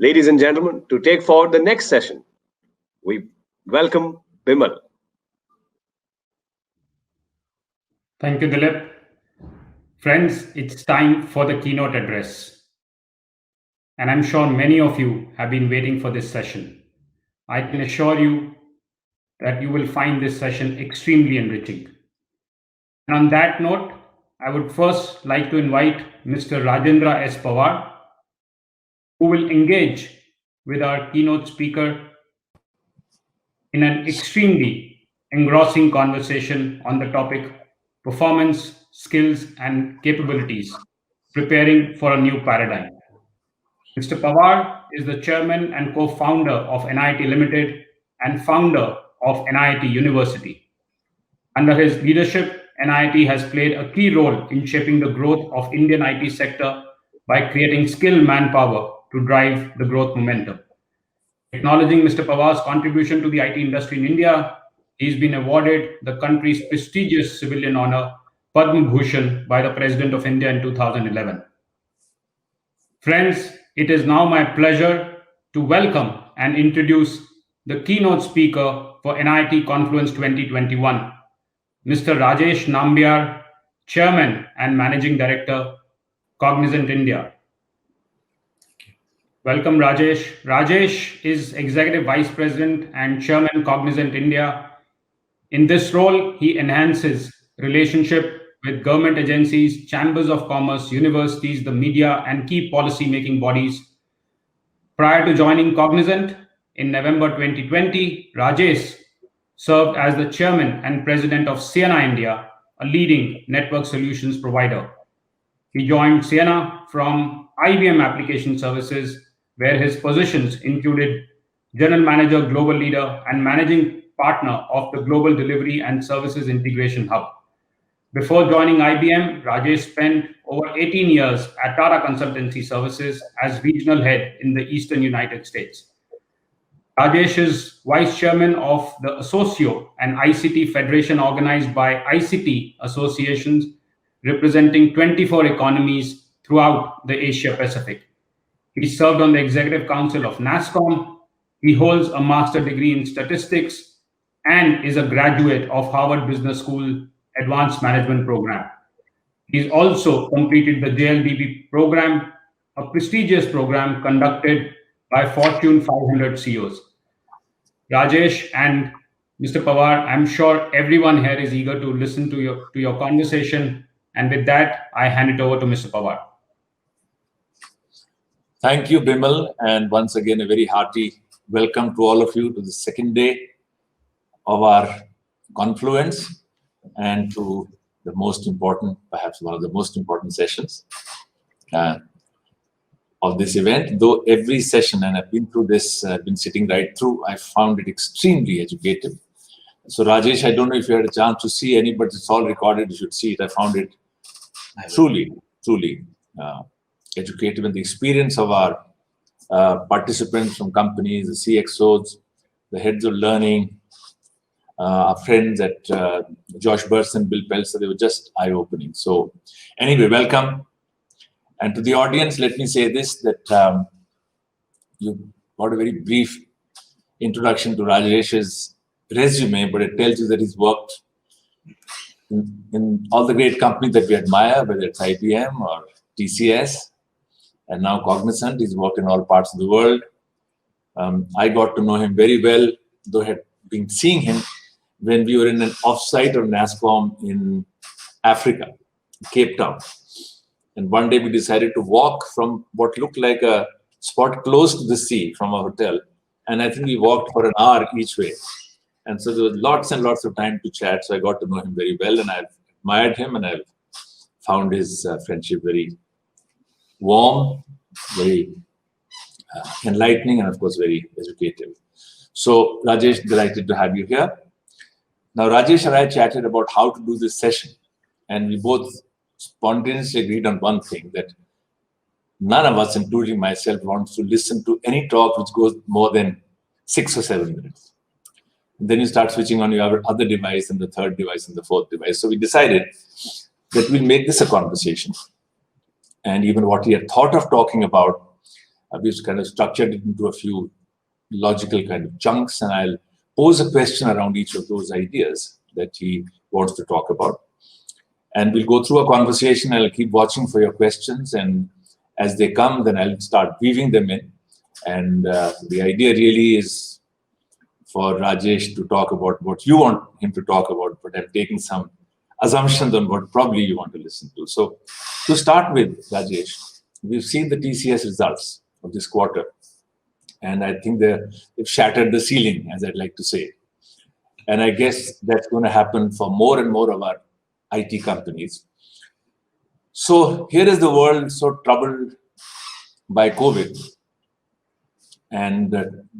Ladies and gentlemen, to take forward the next session, we welcome Bimal. Thank you, Dilip. Friends, it's time for the keynote address. And I'm sure many of you have been waiting for this session. I can assure you that you will find this session extremely enriching. And on that note, I would first like to invite Mr. Rajendra S Pawar, who will engage with our keynote speaker in an extremely engrossing conversation on the topic performance, skills, and capabilities, preparing for a new paradigm. Mr. Pawar is the chairman and co-founder of NIIT Ltd and founder of NIIT University. Under his leadership, NIIT has played a key role in shaping the growth of Indian IT sector by creating skilled manpower to drive the growth momentum. Acknowledging Mr. Pawar's contribution to the IT industry in India, he's been awarded the country's prestigious civilian honor, Padma Bhushan, by the President of India in 2011. Friends, it is now my pleasure to welcome and introduce the keynote speaker for NIIT Confluence 2021, Mr. Rajesh Nambiar, Chairman and Managing Director, Cognizant India. Welcome, Rajesh. Rajesh is Executive Vice President and Chairman, Cognizant India. In this role, he enhances relationship with government agencies, chambers of commerce, universities, the media, and key policy-making bodies. Prior to joining Cognizant in November 2020, Rajesh served as the Chairman and President of Ciena India, a leading network solutions provider. He joined Ciena from IBM Application Services, where his positions included General Manager, Global Leader, and Managing Partner of the Global Delivery and Services Integration Hub. Before joining IBM, Rajesh spent over 18 years at Tata Consultancy Services as regional head in the Eastern United States. Rajesh is Vice Chairman of the Associo, an ICT federation organized by ICT associations representing 24 economies throughout the Asia Pacific. He served on the Executive Council of NASSCOM. He holds a master's degree in statistics and is a graduate of Harvard Business School Advanced Management Program. He's also completed the JLDB program, a prestigious program conducted by Fortune 500 CEOs. Rajesh and Mr. Pawar, I'm sure everyone here is eager to listen to your conversation. And with that, I hand it over to Mr. Pawar. Thank you, Bimal, and once again, a very hearty welcome to all of you to the second day of our Confluence and to the most important, perhaps one of the most important sessions of this event. Though every session, and I've been through this, I've been sitting right through, I found it extremely educative. So Rajesh, I don't know if you had a chance to see any, but it's all recorded, you should see it. I found it truly educative, and the experience of our participants from companies, the CXOs, the heads of learning, our friends at Josh Burson, Bill Pelser, they were just eye-opening. So anyway, welcome. And to the audience, let me say this, that you got a very brief introduction to Rajesh's resume, but it tells you that he's worked in all the great companies that we admire, whether it's IBM or TCS, and now Cognizant. He's worked in all parts of the world. I got to know him very well, though I had been seeing him when we were in an offsite of NASSCOM in Africa, Cape Town. And one day we decided to walk from what looked like a spot close to the sea from our hotel. And I think we walked for an hour each way. And so there was lots and lots of time to chat. So I got to know him very well, and I've admired him, and I've found his friendship very warm, very enlightening, and of course, very educative. So Rajesh, delighted to have you here. Now, Rajesh and I chatted about how to do this session, and we both spontaneously agreed on one thing, that none of us, including myself, wants to listen to any talk which goes more than 6 or 7 minutes. And then you start switching on your other device and the third device and the fourth device. So we decided that we'll make this a conversation. And even what he had thought of talking about, we've kind of structured it into a few logical kind of chunks, and I'll pose a question around each of those ideas that he wants to talk about. And we'll go through a conversation. I'll keep watching for your questions, and as they come, then I'll start weaving them in. And the idea really is for Rajesh to talk about what you want him to talk about, but I'm taking some assumptions on what probably you want to listen to. So to start with, Rajesh, we've seen the TCS results of this quarter, and I think they've shattered the ceiling, as I'd like to say. And I guess that's going to happen for more and more of our IT companies. So here is the world so troubled by COVID and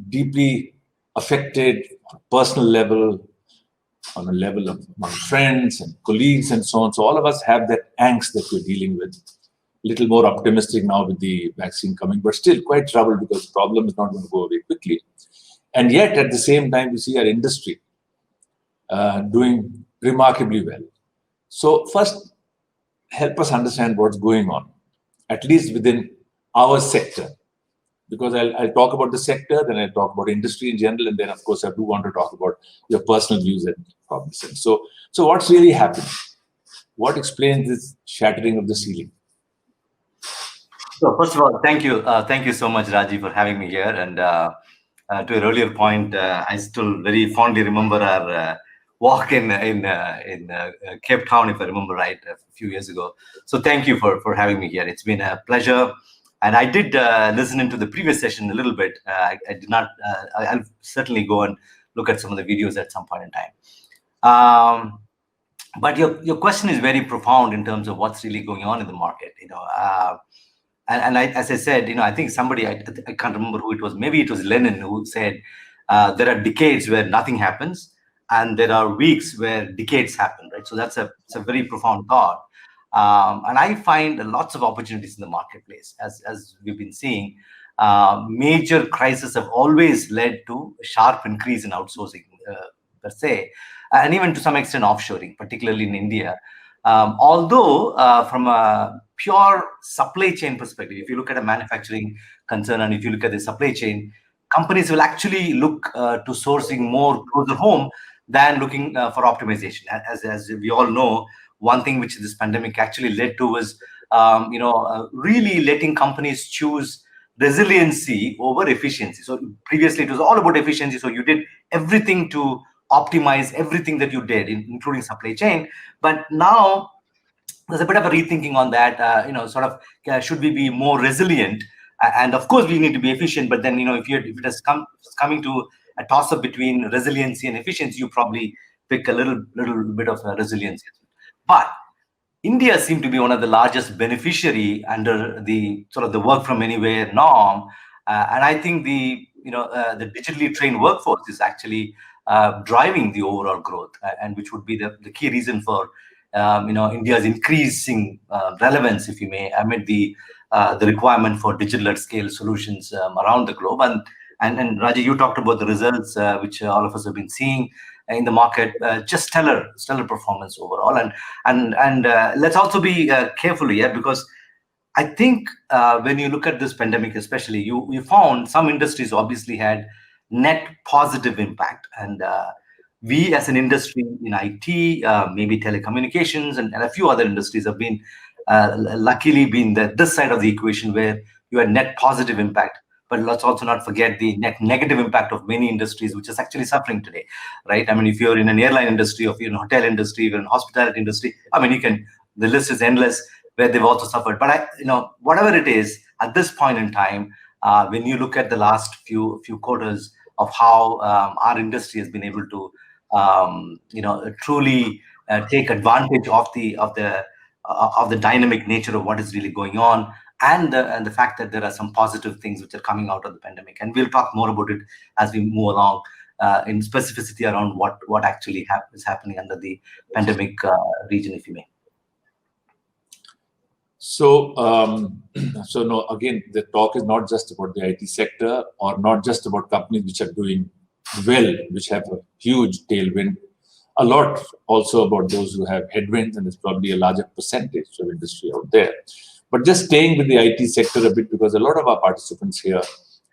deeply affected on a personal level, on a level of among friends and colleagues and so on. So all of us have that angst that we're dealing with. A little more optimistic now with the vaccine coming, but still quite troubled because the problem is not going to go away quickly. And yet, at the same time, we see our industry doing remarkably well. So first, help us understand what's going on, at least within our sector. Because I'll talk about the sector, then I'll talk about industry in general, and then, of course, I do want to talk about your personal views at Cognizant. So what's really happening? What explains this shattering of the ceiling? So first of all, thank you so much, Raji, for having me here. And to an earlier point, I still very fondly remember our walk in Cape Town, if I remember right, a few years ago. So thank you for having me here. It's been a pleasure. And I did listen into the previous session a little bit. I did not. I'll certainly go and look at some of the videos at some point in time. But your question is very profound in terms of what's really going on in the market. As I said, I think somebody, I can't remember who it was. Maybe it was Lenin who said there are decades where nothing happens, and there are weeks where decades happen. Right. So it's a very profound thought. And I find lots of opportunities in the marketplace, as we've been seeing. Major crises have always led to a sharp increase in outsourcing, per se, and even to some extent offshoring, particularly in India. Although from a pure supply chain perspective, if you look at a manufacturing concern and if you look at the supply chain, companies will actually look to sourcing more closer home than looking for optimization. As we all know, one thing which this pandemic actually led to was, really letting companies choose resiliency over efficiency. So previously it was all about efficiency. So you did everything to optimize everything that you did, including supply chain. But now there's a bit of a rethinking on that. Should we be more resilient? And of course, we need to be efficient. But then, if it is coming to a toss-up between resiliency and efficiency, you probably pick a little bit of resiliency. But India seemed to be one of the largest beneficiary under the sort of the work from anywhere norm, and I think the digitally trained workforce is actually driving the overall growth, and which would be the key reason for India's increasing relevance, if you may, amid the requirement for digital at scale solutions around the globe. And Raji, you talked about the results which all of us have been seeing in the market, just stellar performance overall. And let's also be careful here, because I think when you look at this pandemic, especially, you found some industries obviously had net positive impact, and we as an industry in IT, maybe telecommunications, and a few other industries have been luckily been this side of the equation where you had net positive impact. But let's also not forget the net negative impact of many industries, which is actually suffering today, right? I mean, if you're in an airline industry, or if you're in a hotel industry, or in hospitality industry, I mean, the list is endless where they've also suffered. But whatever it is, at this point in time, when you look at the last few quarters of how our industry has been able to, truly take advantage of the dynamic nature of what is really going on, and the fact that there are some positive things which are coming out of the pandemic. And we'll talk more about it as we move along in specificity around what actually is happening under the pandemic region, if you may. So no, again, the talk is not just about the IT sector, or not just about companies which are doing well, which have a huge tailwind. A lot also about those who have headwinds, and there's probably a larger percentage of industry out there. But just staying with the IT sector a bit, because a lot of our participants here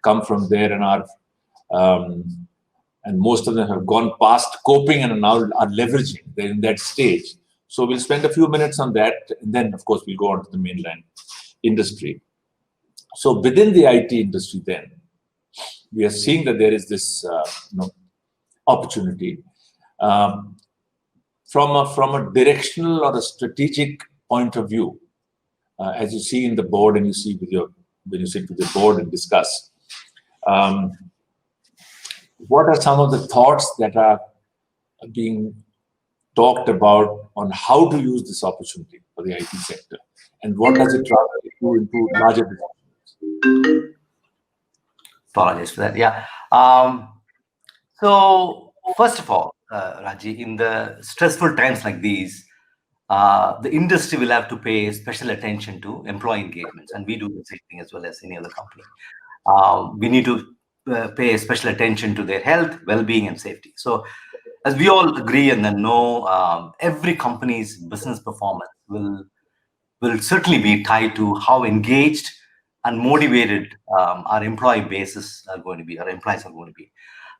come from there and are, and most of them have gone past coping and now are leveraging. They're in that stage. So we'll spend a few minutes on that, and then of course we'll go on to the mainland industry. So within the IT industry, then we are seeing that there is this opportunity from a directional or a strategic point of view. As you see in the board, and you see when you sit with the board and discuss, what are some of the thoughts that are being talked about on how to use this opportunity for the IT sector, and what does it translate into larger developments? Apologies for that. Yeah. So first of all, Raji, in the stressful times like these, the industry will have to pay special attention to employee engagements, and we do the same thing as well as any other company. We need to pay special attention to their health, well-being, and safety. So, as we all agree and then know, every company's business performance will certainly be tied to how engaged and motivated our employee bases are going to be, our employees are going to be.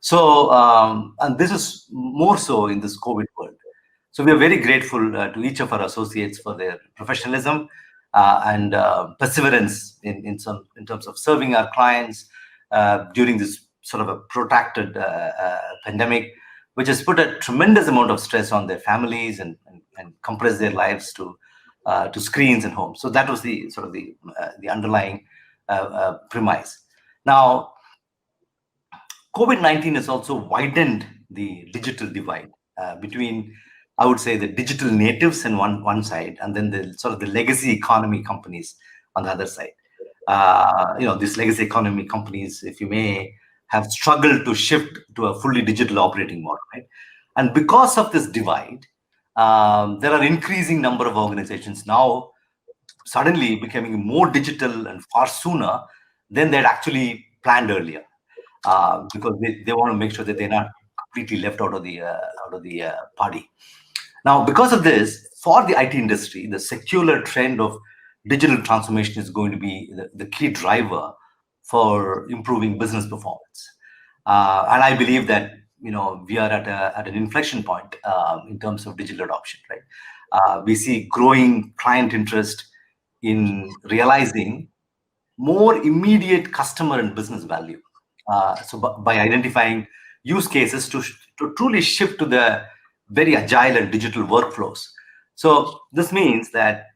So, and this is more so in this COVID world. So we are very grateful to each of our associates for their professionalism and perseverance in terms of serving our clients during this sort of a protracted pandemic, which has put a tremendous amount of stress on their families and compressed their lives to screens and homes. So that was the sort of the underlying premise. Now, COVID-19 has also widened the digital divide between, I would say, the digital natives on one side, and then the sort of the legacy economy companies on the other side. These legacy economy companies, if you may, have struggled to shift to a fully digital operating model, right? And because of this divide, there are increasing number of organizations now suddenly becoming more digital and far sooner than they'd actually planned earlier, because they want to make sure that they're not completely left out of the party. Now, because of this, for the IT industry, the secular trend of digital transformation is going to be the key driver for improving business performance. And I believe that we are at an inflection point in terms of digital adoption, right? We see growing client interest in realizing more immediate customer and business value. So by identifying use cases to truly shift to the very agile and digital workflows. So this means that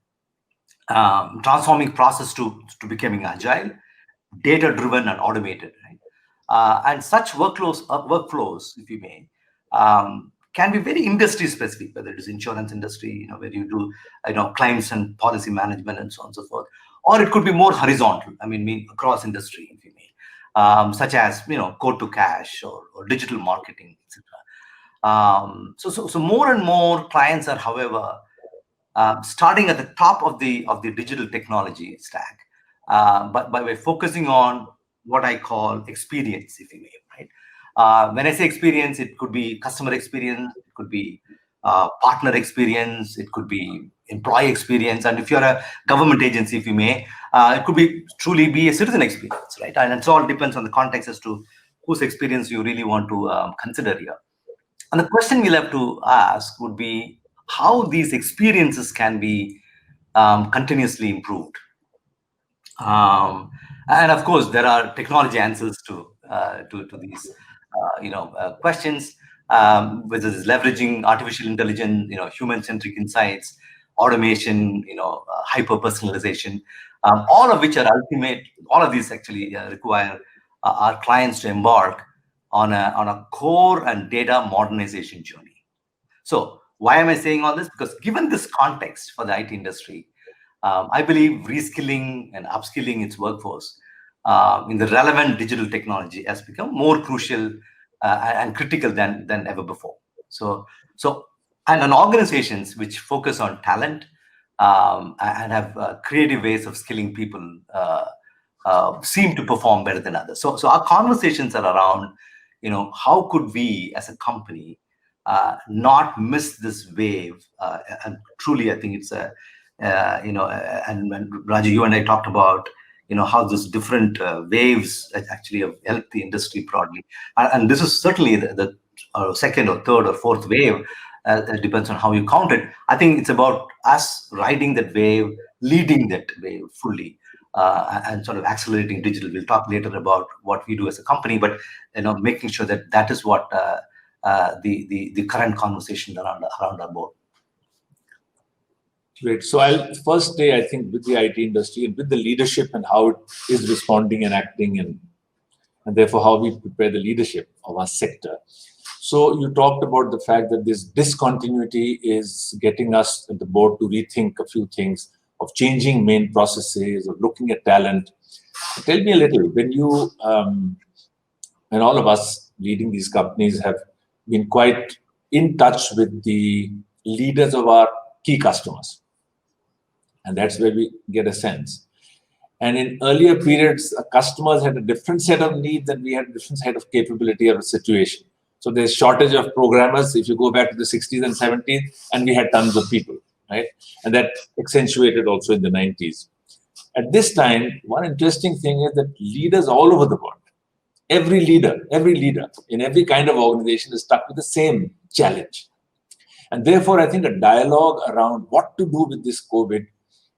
transforming process to becoming agile, data-driven, and automated, right? And such workflows, if you may, can be very industry specific, whether it is insurance industry, where you do, claims and policy management and so on and so forth, or it could be more horizontal. I mean across industry, if you may, such as quote to cash or digital marketing, etc. So more and more clients are, however, starting at the top of the digital technology stack, but by focusing on what I call experience, if you may, right? When I say experience, it could be customer experience, it could be partner experience, it could be employee experience, and if you're a government agency, if you may, it could be truly be a citizen experience, right? And it all depends on the context as to whose experience you really want to consider here. And the question we'll have to ask would be how these experiences can be continuously improved. And of course, there are technology answers to these questions, whether it's leveraging artificial intelligence, human-centric insights, automation, hyper-personalization, all of which are ultimate. All of these actually require our clients to embark on a core and data modernization journey. So why am I saying all this? Because given this context for the IT industry, I believe reskilling and upskilling its workforce in the relevant digital technology has become more crucial and critical than ever before. So and organizations which focus on talent and have creative ways of skilling people seem to perform better than others. So our conversations are around, how could we as a company not miss this wave? And truly, I think it's and Raju, you and I talked about, how those different waves actually have helped the industry broadly. And this is certainly the second or third or fourth wave. It depends on how you count it. I think it's about us riding that wave, leading that wave fully, and sort of accelerating digital. We'll talk later about what we do as a company, but making sure that that is what the current conversation around our board. Great. So I'll first say, I think, with the IT industry and with the leadership and how it is responding and acting, and therefore how we prepare the leadership of our sector. So you talked about the fact that this discontinuity is getting us at the board to rethink a few things, of changing main processes, of looking at talent. Tell me a little, when you and all of us leading these companies have been quite in touch with the leaders of our key customers. And that's where we get a sense. And in earlier periods, customers had a different set of needs and we had a different set of capability of a situation. So there's shortage of programmers if you go back to the 60s and 70s, and we had tons of people, right? And that accentuated also in the 90s. At this time, one interesting thing is that leaders all over the world, every leader in every kind of organization is stuck with the same challenge. And therefore, I think a dialogue around what to do with this COVID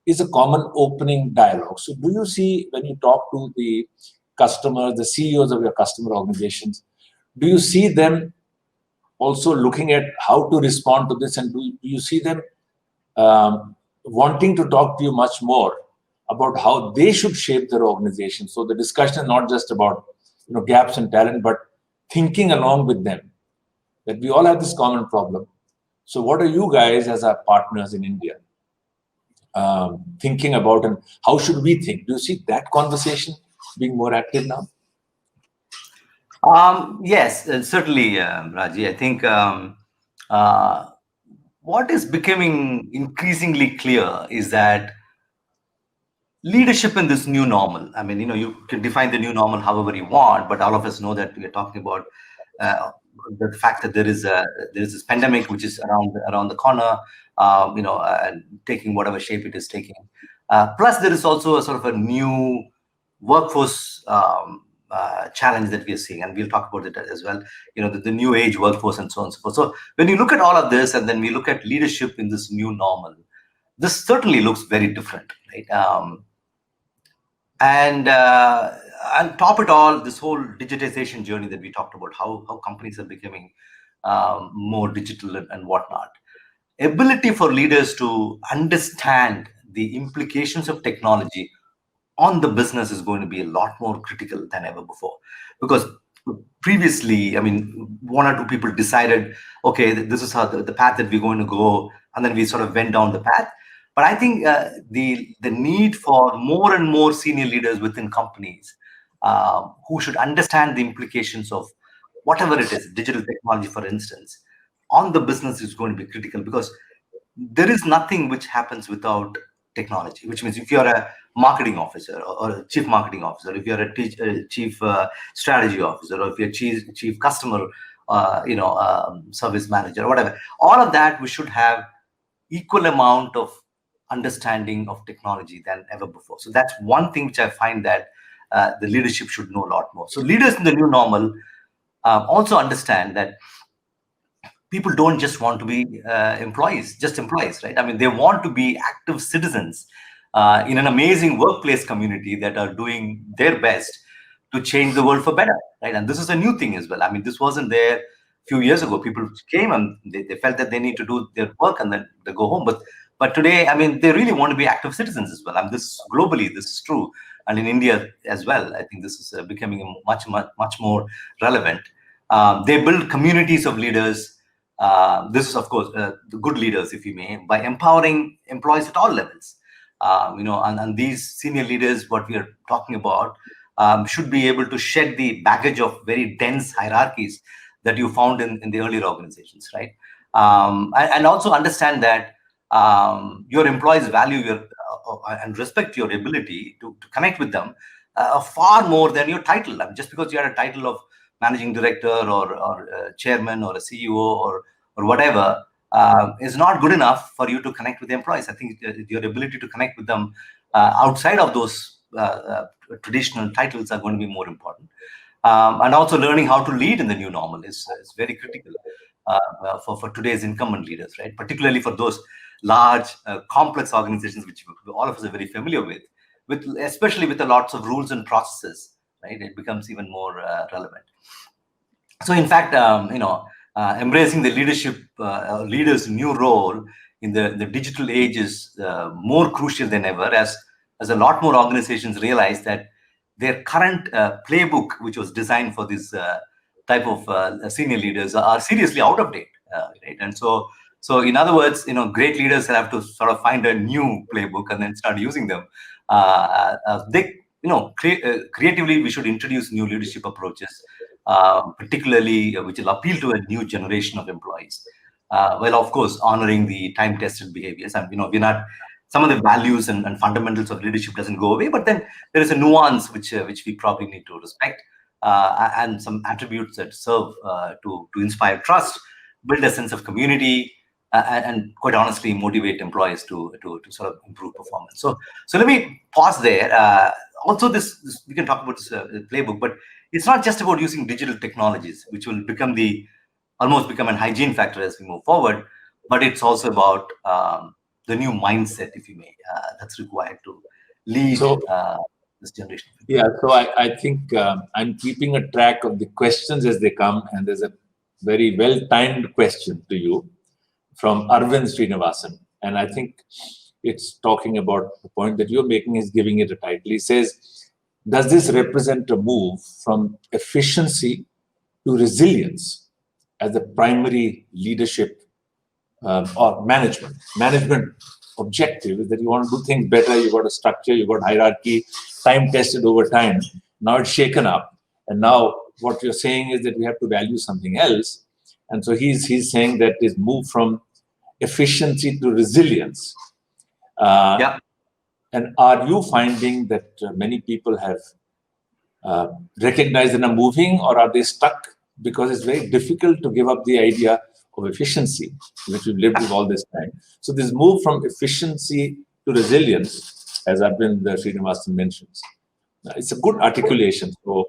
is a common opening dialogue. So do you see, when you talk to the customers, the CEOs of your customer organizations, do you see them also looking at how to respond to this? And do you see them wanting to talk to you much more about how they should shape their organization? So the discussion is not just about gaps in talent, but thinking along with them that we all have this common problem. So what are you guys as our partners in India thinking about, and how should we think? Do you see that conversation being more active now? Yes, certainly, Raji. I think what is becoming increasingly clear is that leadership in this new normal. I mean, you can define the new normal however you want, but all of us know that we're talking about the fact that there is this pandemic which is around the corner, and taking whatever shape it is taking. Plus, there is also a sort of a new workforce challenge that we are seeing, and we'll talk about it as well. The new age workforce and so on and so forth. So when you look at all of this, and then we look at leadership in this new normal, this certainly looks very different, right? And on top of it all, this whole digitization journey that we talked about, how companies are becoming more digital and whatnot. Ability for leaders to understand the implications of technology on the business is going to be a lot more critical than ever before. Because previously, I mean, one or two people decided, okay, this is how the path that we're going to go, and then we sort of went down the path. But I think the need for more and more senior leaders within companies who should understand the implications of whatever it is, digital technology, for instance, on the business is going to be critical, because there is nothing which happens without technology. Which means if you're a marketing officer or a chief marketing officer, if you're a chief strategy officer, or if you're chief customer service manager or whatever, all of that we should have equal amount of understanding of technology than ever before. So that's one thing which I find that the leadership should know a lot more. So leaders in the new normal also understand that people don't just want to be employees, right? I mean, they want to be active citizens in an amazing workplace community that are doing their best to change the world for better, right? And this is a new thing as well. I mean, this wasn't there a few years ago. People came and they felt that they need to do their work and then they go home. But today, I mean, they really want to be active citizens as well. And this globally, this is true. And in India as well, I think this is becoming much more relevant. They build communities of leaders. This is, of course, the good leaders, if you may, by empowering employees at all levels. And these senior leaders, what we are talking about, should be able to shed the baggage of very dense hierarchies that you found in the earlier organizations, right? And also understand that your employees value your and respect your ability to connect with them far more than your title. I mean, just because you had a title of managing director or chairman or a CEO or whatever, is not good enough for you to connect with the employees. I think your ability to connect with them outside of those traditional titles are going to be more important. And also learning how to lead in the new normal is very critical for today's incumbent leaders, right? Particularly for those large, complex organizations, which all of us are very familiar with especially with the lots of rules and processes, right? It becomes even more relevant. So in fact, embracing the leaders' new role in the digital age is more crucial than ever, as a lot more organizations realize that their current playbook, which was designed for this type of senior leaders, are seriously out of date, right? And so in other words, great leaders have to sort of find a new playbook and then start using them. Creatively, we should introduce new leadership approaches, particularly which will appeal to a new generation of employees. Well, of course, honoring the time-tested behaviors. And we're not, some of the values and fundamentals of leadership doesn't go away, but then there is a nuance which we probably need to respect, and some attributes that serve to inspire trust, build a sense of community, and quite honestly motivate employees to sort of improve performance. So let me pause there. Also, this we can talk about this playbook, but it's not just about using digital technologies, which will almost become an hygiene factor as we move forward, but it's also about the new mindset, if you may, that's required to lead this generation. Yeah, so I think I'm keeping a track of the questions as they come, and there's a very well-timed question to you from Arvind Srinivasan, and I think it's talking about the point that you're making, is giving it a title. He says, does this represent a move from efficiency to resilience as the primary leadership or management objective? Is that you want to do things better, you got a structure, you got hierarchy, time tested over time. Now it's shaken up, and now what you're saying is that we have to value something else. And so he's saying that this move from efficiency to resilience. Yeah. And are you finding that many people have recognized and are moving, or are they stuck? Because it's very difficult to give up the idea of efficiency, which we've lived with all this time. So this move from efficiency to resilience, as Arvind Srinivasan mentions, it's a good articulation. So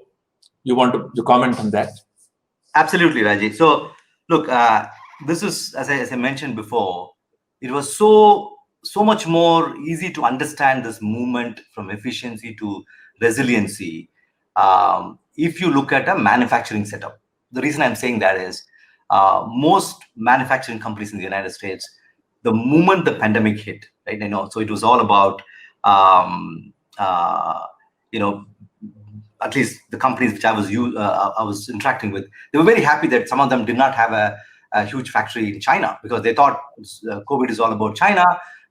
you want to comment on that? Absolutely, Rajesh. So look, this is, as I mentioned before, it was so much more easy to understand this movement from efficiency to resiliency if you look at a manufacturing setup. The reason I'm saying that is most manufacturing companies in the United States, the moment the pandemic hit, right? So it was all about at least the companies which I was interacting with, they were very happy that some of them did not have a huge factory in China, because they thought COVID is all about China.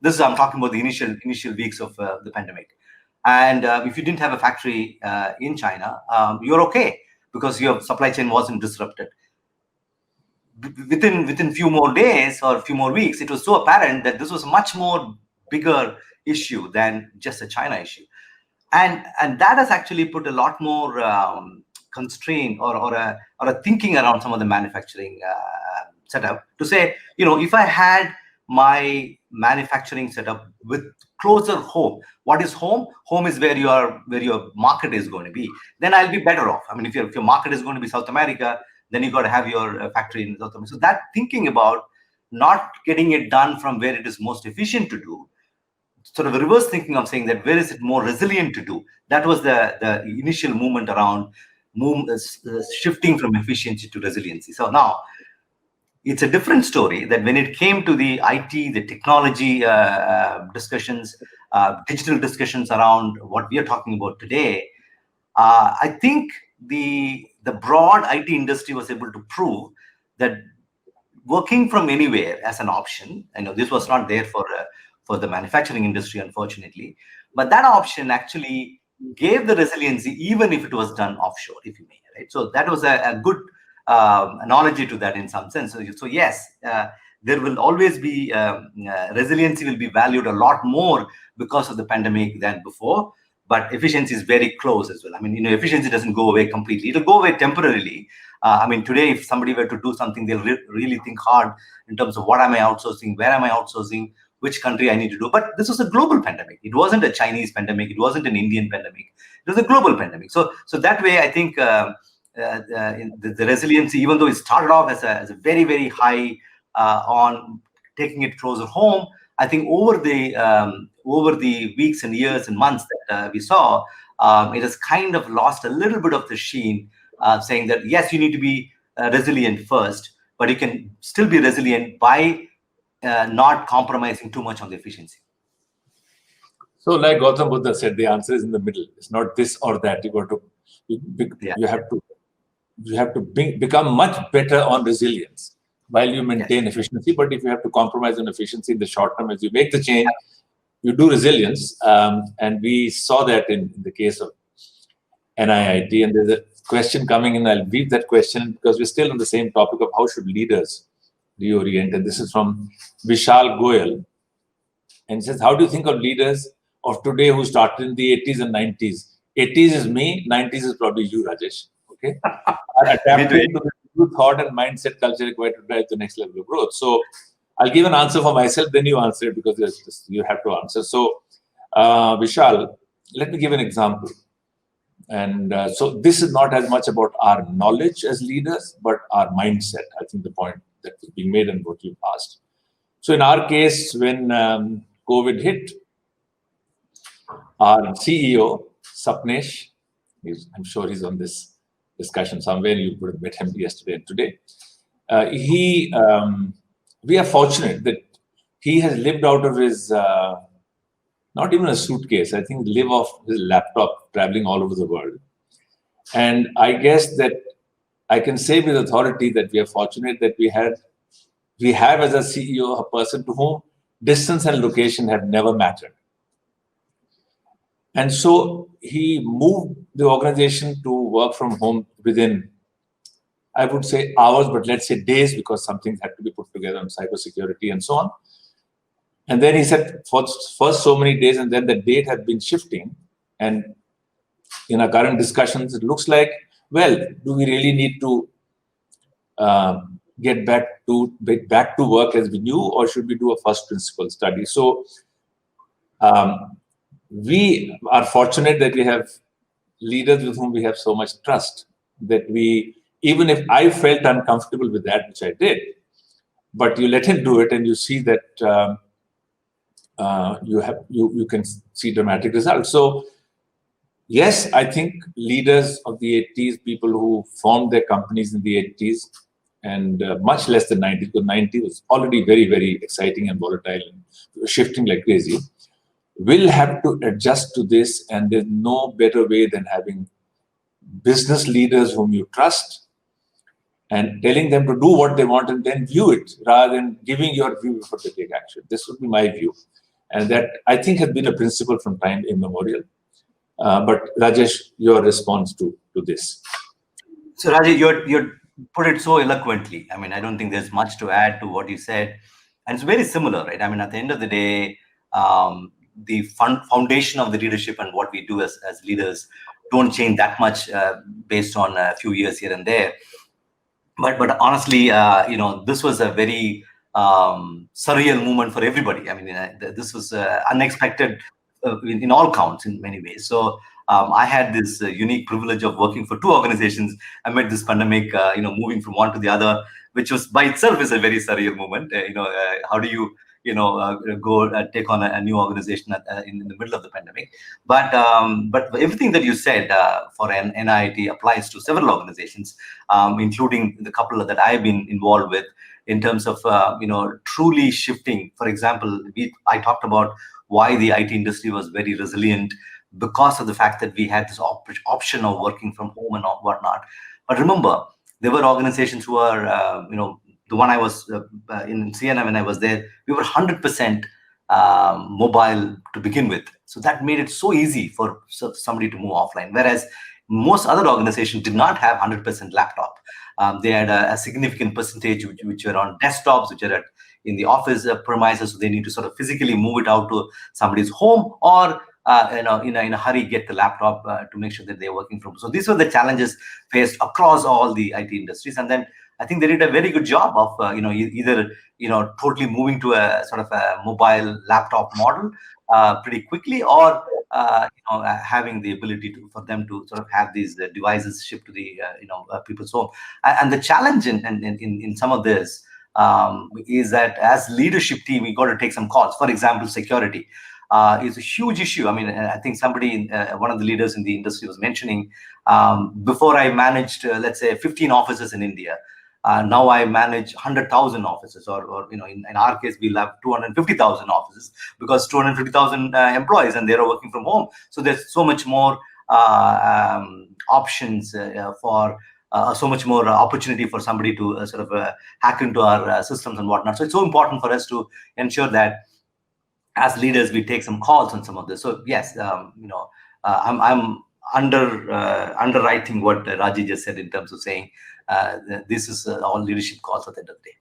I'm talking about the initial weeks of the pandemic. And if you didn't have a factory in China, you're okay, because your supply chain wasn't disrupted. Within few more days or a few more weeks, it was so apparent that this was a much more bigger issue than just a China issue. And that has actually put a lot more constraint or a thinking around some of the manufacturing setup to say, if I had my manufacturing setup with closer home. What is home? Home is where your market is going to be. Then I'll be better off. I mean, if your market is going to be South America, then you got to have your factory in South America. So that thinking about not getting it done from where it is most efficient to do, sort of a reverse thinking of saying that where is it more resilient to do? That was the initial movement around shifting from efficiency to resiliency. So now it's a different story that when it came to the IT, the technology discussions, digital discussions around what we are talking about today, I think the broad IT industry was able to prove that working from anywhere as an option, I know this was not there for the manufacturing industry, unfortunately, but that option actually gave the resiliency, even if it was done offshore, if you may, right? So that was a good analogy to that in some sense. So yes, there will always be resiliency will be valued a lot more because of the pandemic than before. but efficiency is very close as well. I mean, efficiency doesn't go away completely. It'll go away temporarily. I mean, today, if somebody were to do something, they'll really think hard in terms of what am I outsourcing, where am I outsourcing, which country I need to do. But this was a global pandemic. It wasn't a Chinese pandemic. It wasn't an Indian pandemic. It was a global pandemic. So that way, I think the resiliency, even though it started off as a very, very high on taking it closer home, I think over the weeks and years and months that we saw, it has kind of lost a little bit of the sheen, saying that, yes, you need to be resilient first, but you can still be resilient by not compromising too much on the efficiency. So like Gautam Buddha said, the answer is in the middle. It's not this or that. You have to become much better on resilience while you maintain efficiency. But if you have to compromise on efficiency in the short term, as you make the change, you do resilience. And we saw that in the case of NIIT. And there's a question coming in. I'll leave that question because we're still on the same topic of how should leaders reorient. And this is from Vishal Goyal. And it says, how do you think of leaders of today who started in the 80s and 90s? 80s is me, 90s is probably you, Rajesh. Okay? Are adapting to the new thought and mindset culture required to drive the next level of growth. So I'll give an answer for myself, then you answer it because you have to answer. So Vishal, let me give an example. And so this is not as much about our knowledge as leaders, but our mindset. I think the point that was being made and what you've asked. So in our case, when COVID hit, our CEO, Sapnesh, I'm sure he's on this discussion somewhere. You would have met him yesterday and today. We are fortunate that he has lived out of his, not even a suitcase, I think live off his laptop, traveling all over the world. And I guess that I can say with authority that we are fortunate that we have as a CEO a person to whom distance and location have never mattered. And so he moved the organization to work from home within, I would say hours, but let's say days, because some things had to be put together on cybersecurity and so on. And then he said, first so many days, and then the date had been shifting. And in our current discussions, it looks like, well, do we really need to get back to work as we knew, or should we do a first principle study? So we are fortunate that we have leaders with whom we have so much trust that even if I felt uncomfortable with that, which I did, but you let him do it and you see that you can see dramatic results. So yes, I think leaders of the 80s, people who formed their companies in the 80s, and much less than 90s, because 90 was already very, very exciting and volatile and shifting like crazy, will have to adjust to this. And there's no better way than having business leaders whom you trust and telling them to do what they want and then view it rather than giving your view before they take action. This would be my view. And that, I think, has been a principle from time immemorial. But Rajesh, your response to this. So Rajesh, you put it so eloquently. I mean, I don't think there's much to add to what you said. And it's very similar, right? I mean, at the end of the day, the foundation of the leadership and what we do as leaders don't change that much based on a few years here and there. But honestly, this was a very surreal moment for everybody. I mean, this was unexpected in all counts in many ways. So I had this unique privilege of working for two organizations amid this pandemic, moving from one to the other, which was by itself is a very surreal moment. How do you go take on a new organization in the middle of the pandemic? But everything that you said for an NIIT applies to several organizations, including the couple that I've been involved with in terms of truly shifting. For example, I talked about why the IT industry was very resilient because of the fact that we had this option of working from home and whatnot. But remember, there were organizations who are, the one I was in Siena when I was there, we were 100% mobile to begin with. So that made it so easy for somebody to move offline. Whereas most other organizations did not have 100% laptop. They had a significant percentage which were on desktops, which are in the office premises. So they need to sort of physically move it out to somebody's home, or in a hurry get the laptop to make sure that they're working from. So these were the challenges faced across all the IT industries. And then I think they did a very good job of either totally moving to a sort of a mobile laptop model pretty quickly, or having the ability for them to sort of have these devices shipped to the people's home. And the challenge in some of this is that as leadership team, we got to take some calls. For example, security is a huge issue. I mean, I think somebody, one of the leaders in the industry was mentioning, before I managed, let's say, 15 offices in India. Now I manage 100,000 offices, or in our case, we'll have 250,000 offices, because 250,000 employees, and they're working from home. So there's so much more options for so much more opportunity for somebody to sort of hack into our systems and whatnot. So it's so important for us to ensure that as leaders we take some calls on some of this. So yes, I'm underwriting what Raji just said in terms of saying this is all leadership calls at the end of the day.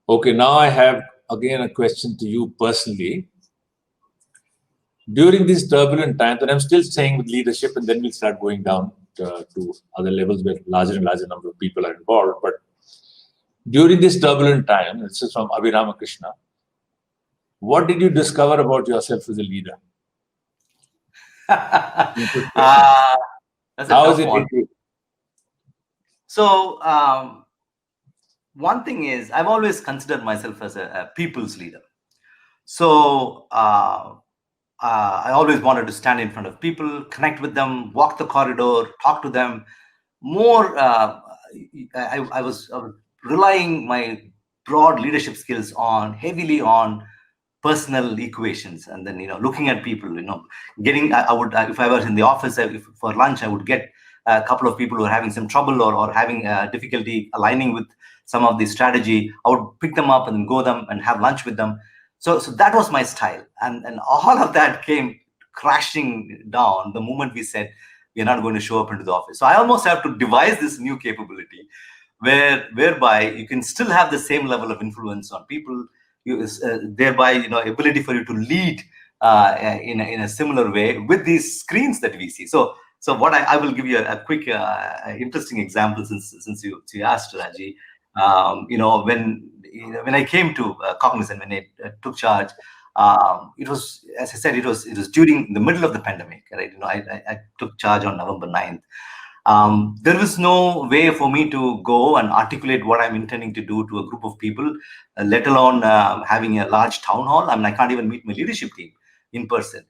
Okay, now I have again a question to you personally. During these turbulent times, and I'm still staying with leadership, and then we'll start going down to other levels where larger and larger number of people are involved. But during this turbulent time, this is from Abhirama Krishna, what did you discover about yourself as a leader? That's a How tough is it? one. So one thing is, I've always considered myself as a people's leader. So I always wanted to stand in front of people, connect with them, walk the corridor, talk to them. More, I was relying my broad leadership skills heavily on personal equations, and then looking at people. I would, if I was in the office for lunch, I would get a couple of people who are having some trouble or having difficulty aligning with some of the strategy. I would pick them up and then go them and have lunch with them. So that was my style, and all of that came crashing down the moment we said we're not going to show up into the office. So I almost have to devise this new capability whereby you can still have the same level of influence on people, thereby ability for you to lead in a similar way with these screens that we see. So what I will give you a quick interesting example, since you asked, Raji. When I came to Cognizant, when I took charge, it was, as I said, it was during the middle of the pandemic, right? I took charge on November 9th. There was no way for me to go and articulate what I'm intending to do to a group of people, let alone having a large town hall. I mean, I can't even meet my leadership team in person.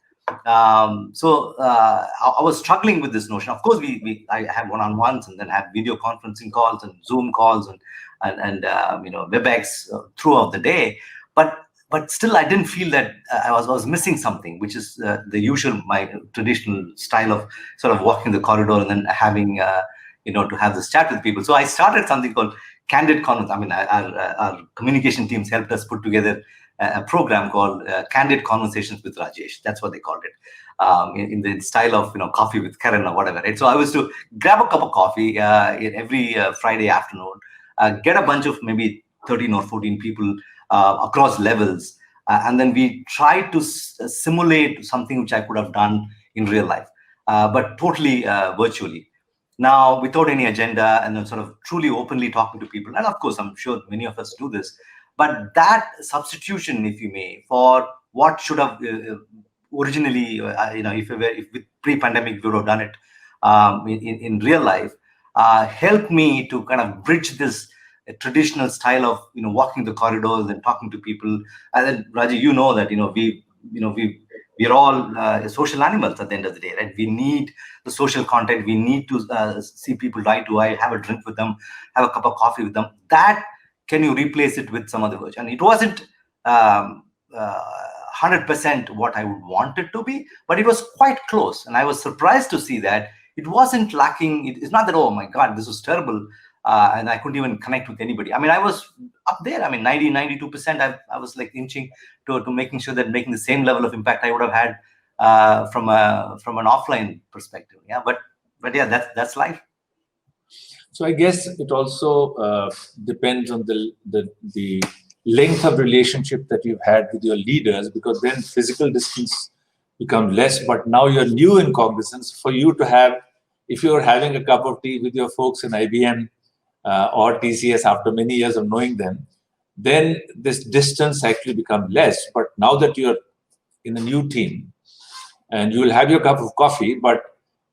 So I was struggling with this notion. Of course, I have one-on-ones, and then have video conferencing calls and Zoom calls and WebEx throughout the day. But still, I didn't feel that I was missing something, which is my traditional style of sort of walking the corridor and then having to have this chat with people. So I started something called Candid Conversations. I mean, our communication teams helped us put together a program called Candid Conversations with Rajesh. That's what they called it, in the style of coffee with Karan or whatever. Right? So I was to grab a cup of coffee every Friday afternoon, get a bunch of maybe 13 or 14 people across levels, and then we tried to simulate something which I could have done in real life, but totally virtually. Now, without any agenda, and then sort of truly openly talking to people. And of course, I'm sure many of us do this. But that substitution, if you may, for what should have originally, if with pre-pandemic we would have done it in real life, helped me to kind of bridge this traditional style of walking the corridors and talking to people. And then, Raji, that we're all social animals at the end of the day, right? We need the social contact. We need to see people eye to eye, have a drink with them, have a cup of coffee with them. That, can you replace it with some other version? And it wasn't 100% what I would want it to be, but it was quite close. And I was surprised to see that it wasn't lacking. It's not that, oh my God, this was terrible, and I couldn't even connect with anybody. I mean, I was up there. I mean, 92%. I was like inching to making sure that making the same level of impact I would have had from an offline perspective. Yeah, but yeah, that's life. So I guess it also depends on the length of relationship that you've had with your leaders, because then physical distance become less. But now you're new in Cognizant. For you to have, if you're having a cup of tea with your folks in IBM or TCS after many years of knowing them, then this distance actually becomes less. But now that you're in a new team, and you will have your cup of coffee, but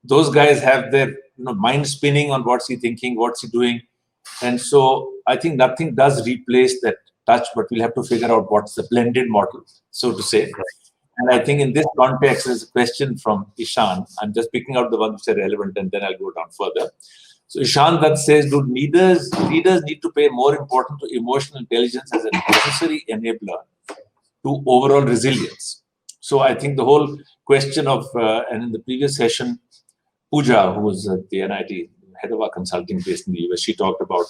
those guys have their mind spinning on what's he thinking, what's he doing. And so I think nothing does replace that touch, but we'll have to figure out what's the blended model, so to say. And I think in this context, there's a question from Ishan. I'm just picking out the ones which are relevant, and then I'll go down further. So Ishan that says, do leaders need to pay more importance to emotional intelligence as a necessary enabler to overall resilience? So I think the whole question of, and in the previous session, Pooja, who was at the NIIT, head of our consulting based in the US, she talked about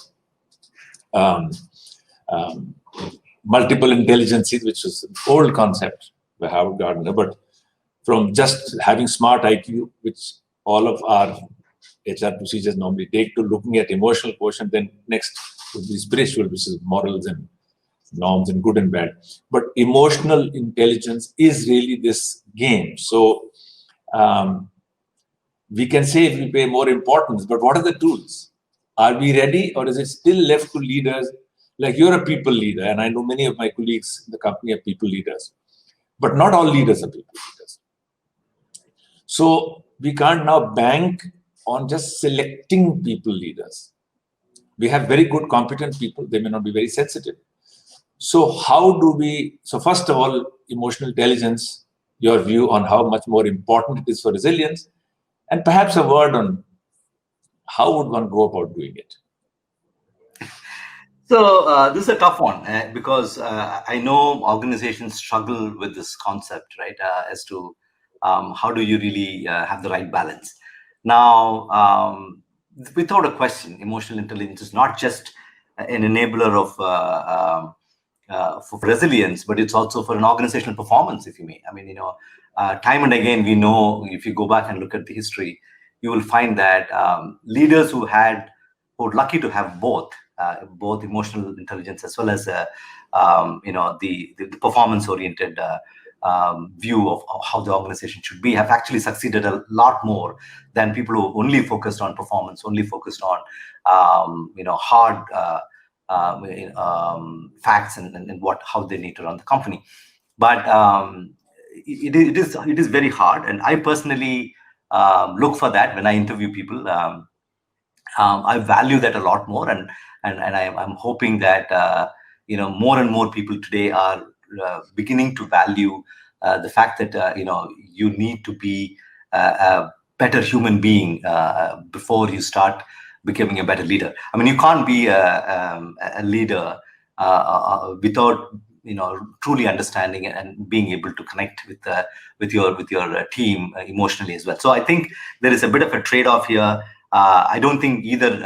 multiple intelligences, which is an old concept by Howard Gardner, but from just having smart IQ, which all of our HR procedures normally take, to looking at emotional quotient, then next would be spiritual, which is morals and norms and good and bad. But emotional intelligence is really this game. So we can say if we pay more importance, but what are the tools? Are we ready, or is it still left to leaders? Like, you're a people leader, and I know many of my colleagues in the company are people leaders, but not all leaders are people leaders. So we can't now bank on just selecting people leaders. We have very good, competent people. They may not be very sensitive. So how do we, so first of all, emotional intelligence, your view on how much more important it is for resilience, and perhaps a word on how would one go about doing it? So this is a tough one because I know organizations struggle with this concept, right? As to how do you really have the right balance. Now, without a question, emotional intelligence is not just an enabler of for resilience, but it's also for an organizational performance, if you may. I mean, time and again, we know, if you go back and look at the history, you will find that leaders who were lucky to have both emotional intelligence as well as the performance-oriented view of how the organization should be, have actually succeeded a lot more than people who only focused on performance, only focused on hard facts and how they need to run the company. But it is very hard, and I personally look for that when I interview people. I value that a lot more, and I'm hoping that more and more people today are beginning to value the fact that you need to be a better human being before you start becoming a better leader. I mean, you can't be a leader without truly understanding and being able to connect with your team emotionally as well. So I think there is a bit of a trade-off here. I don't think either.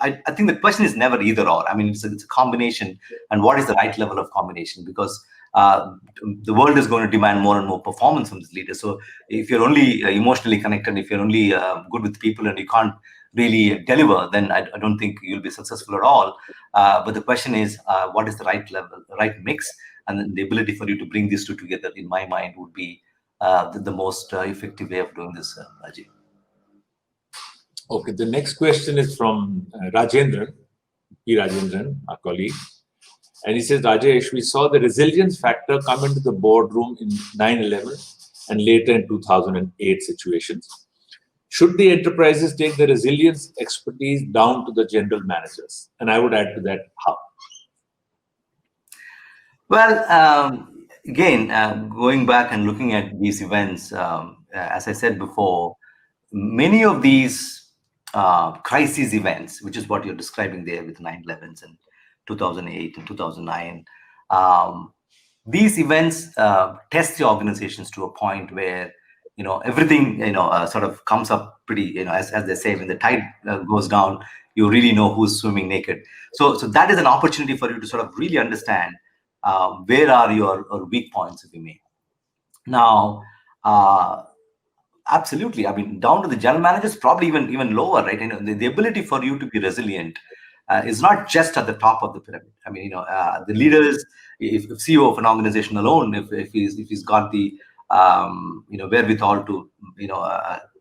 I think the question is never either or. I mean, it's a combination, and what is the right level of combination? Because the world is going to demand more and more performance from this leader. So if you're only emotionally connected, if you're only good with people and you can't really deliver, then I don't think you'll be successful at all. But the question is, what is the right level, right mix? And then the ability for you to bring these two together, in my mind, would be the most effective way of doing this, Rajiv. Okay, the next question is from Rajendran, our colleague. And he says, Rajesh, we saw the resilience factor come into the boardroom in 9/11 and later in 2008 situations. Should the enterprises take the resilience expertise down to the general managers? And I would add to that, how? Well, again, going back and looking at these events, as I said before, many of these crisis events, which is what you're describing there with 9/11s and 2008 and 2009, these events test the organizations to a point where everything sort of comes up pretty, as they say, when the tide goes down, you really know who's swimming naked. So that is an opportunity for you to sort of really understand where are your weak points, if you may. Now, absolutely. I mean, down to the general managers, probably even lower, right? The ability for you to be resilient is not just at the top of the pyramid. I mean, the leaders, if CEO of an organization alone, if he's got the wherewithal to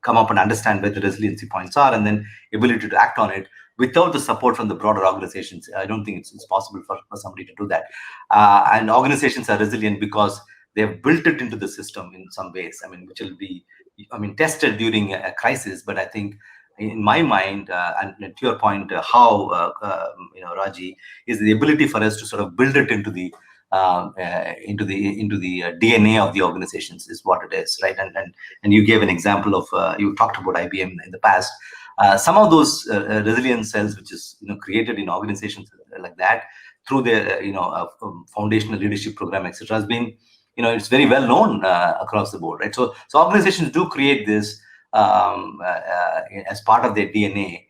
come up and understand where the resiliency points are, and then ability to act on it without the support from the broader organizations. I don't think it's possible for somebody to do that. And organizations are resilient because they've built it into the system in some ways, which will be, tested during a crisis. But I think, in my mind, and to your point, Raji, is the ability for us to sort of build it into the DNA of the organizations is what it is, right? And you gave an example of you talked about IBM in the past. Some of those resilience cells, which is created in organizations like that through the foundational leadership program, etc., has been it's very well known across the board, right? So organizations do create this as part of their DNA,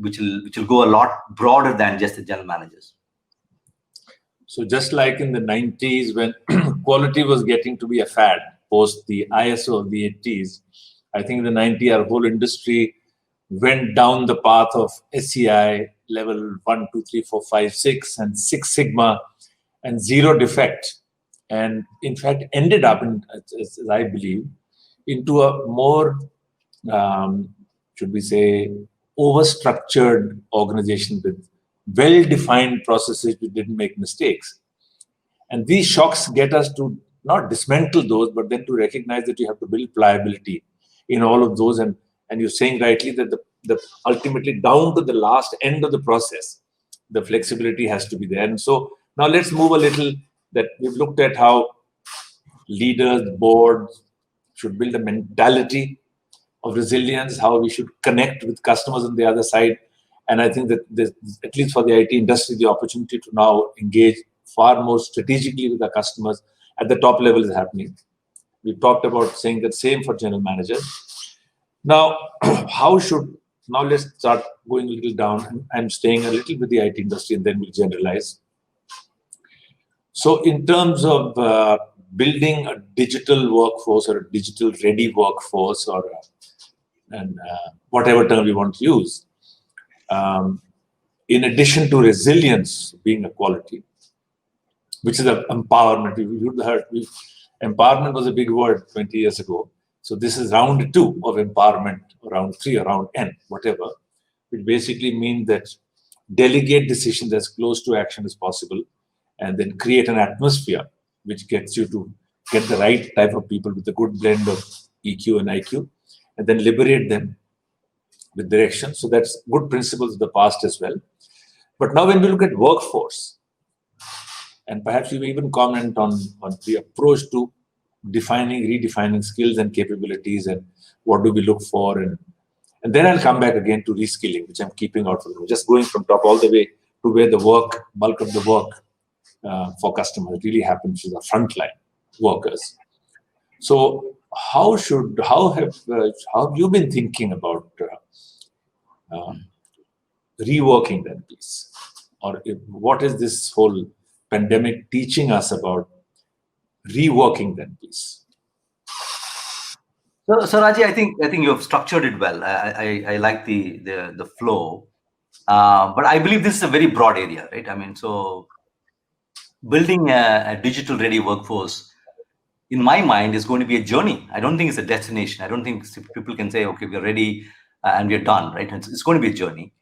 which will go a lot broader than just the general managers. So just like in the 90s, when quality was getting to be a fad post the ISO of the 80s, I think in the 90s, our whole industry went down the path of SCI level 1, 2, 3, 4, 5, 6, and 6 Sigma and zero defect. And in fact, ended up, as I believe, into a more, should we say, overstructured organization with well-defined processes which didn't make mistakes. And these shocks get us to not dismantle those, but then to recognize that you have to build pliability in all of those. And you're saying rightly that the ultimately down to the last end of the process, the flexibility has to be there. And so now let's move a little, that we've looked at how leaders, boards should build a mentality of resilience, how we should connect with customers on the other side. And I think that there's, at least for the IT industry, the opportunity to now engage far more strategically with our customers at the top level is happening. We talked about saying that same for general managers. Now, now let's start going a little down. I'm staying a little with the IT industry and then we'll generalize. So in terms of building a digital workforce or a digital ready workforce, or whatever term we want to use, in addition to resilience being a quality, which is empowerment. You've heard empowerment was a big word 20 years ago. So this is round 2 of empowerment, round 3 or round N, whatever. It basically means that delegate decisions as close to action as possible, and then create an atmosphere which gets you to get the right type of people with a good blend of EQ and IQ, and then liberate them with direction. So that's good principles of the past as well. But now when we look at workforce, and perhaps you even comment on the approach to redefining skills and capabilities, and what do we look for, and then I'll come back again to reskilling, which I'm keeping out from just going from top all the way to where the bulk of the work for customers really happens to the frontline workers. So how have you been thinking about reworking that piece, or what is this whole pandemic teaching us about reworking that piece? So Raji, I think you have structured it well. I like the flow, but I believe this is a very broad area, right? So building a digital ready workforce, in my mind, is going to be a journey. I don't think it's a destination. I don't think people can say, okay, we're ready and we're done, right? It's going to be a journey.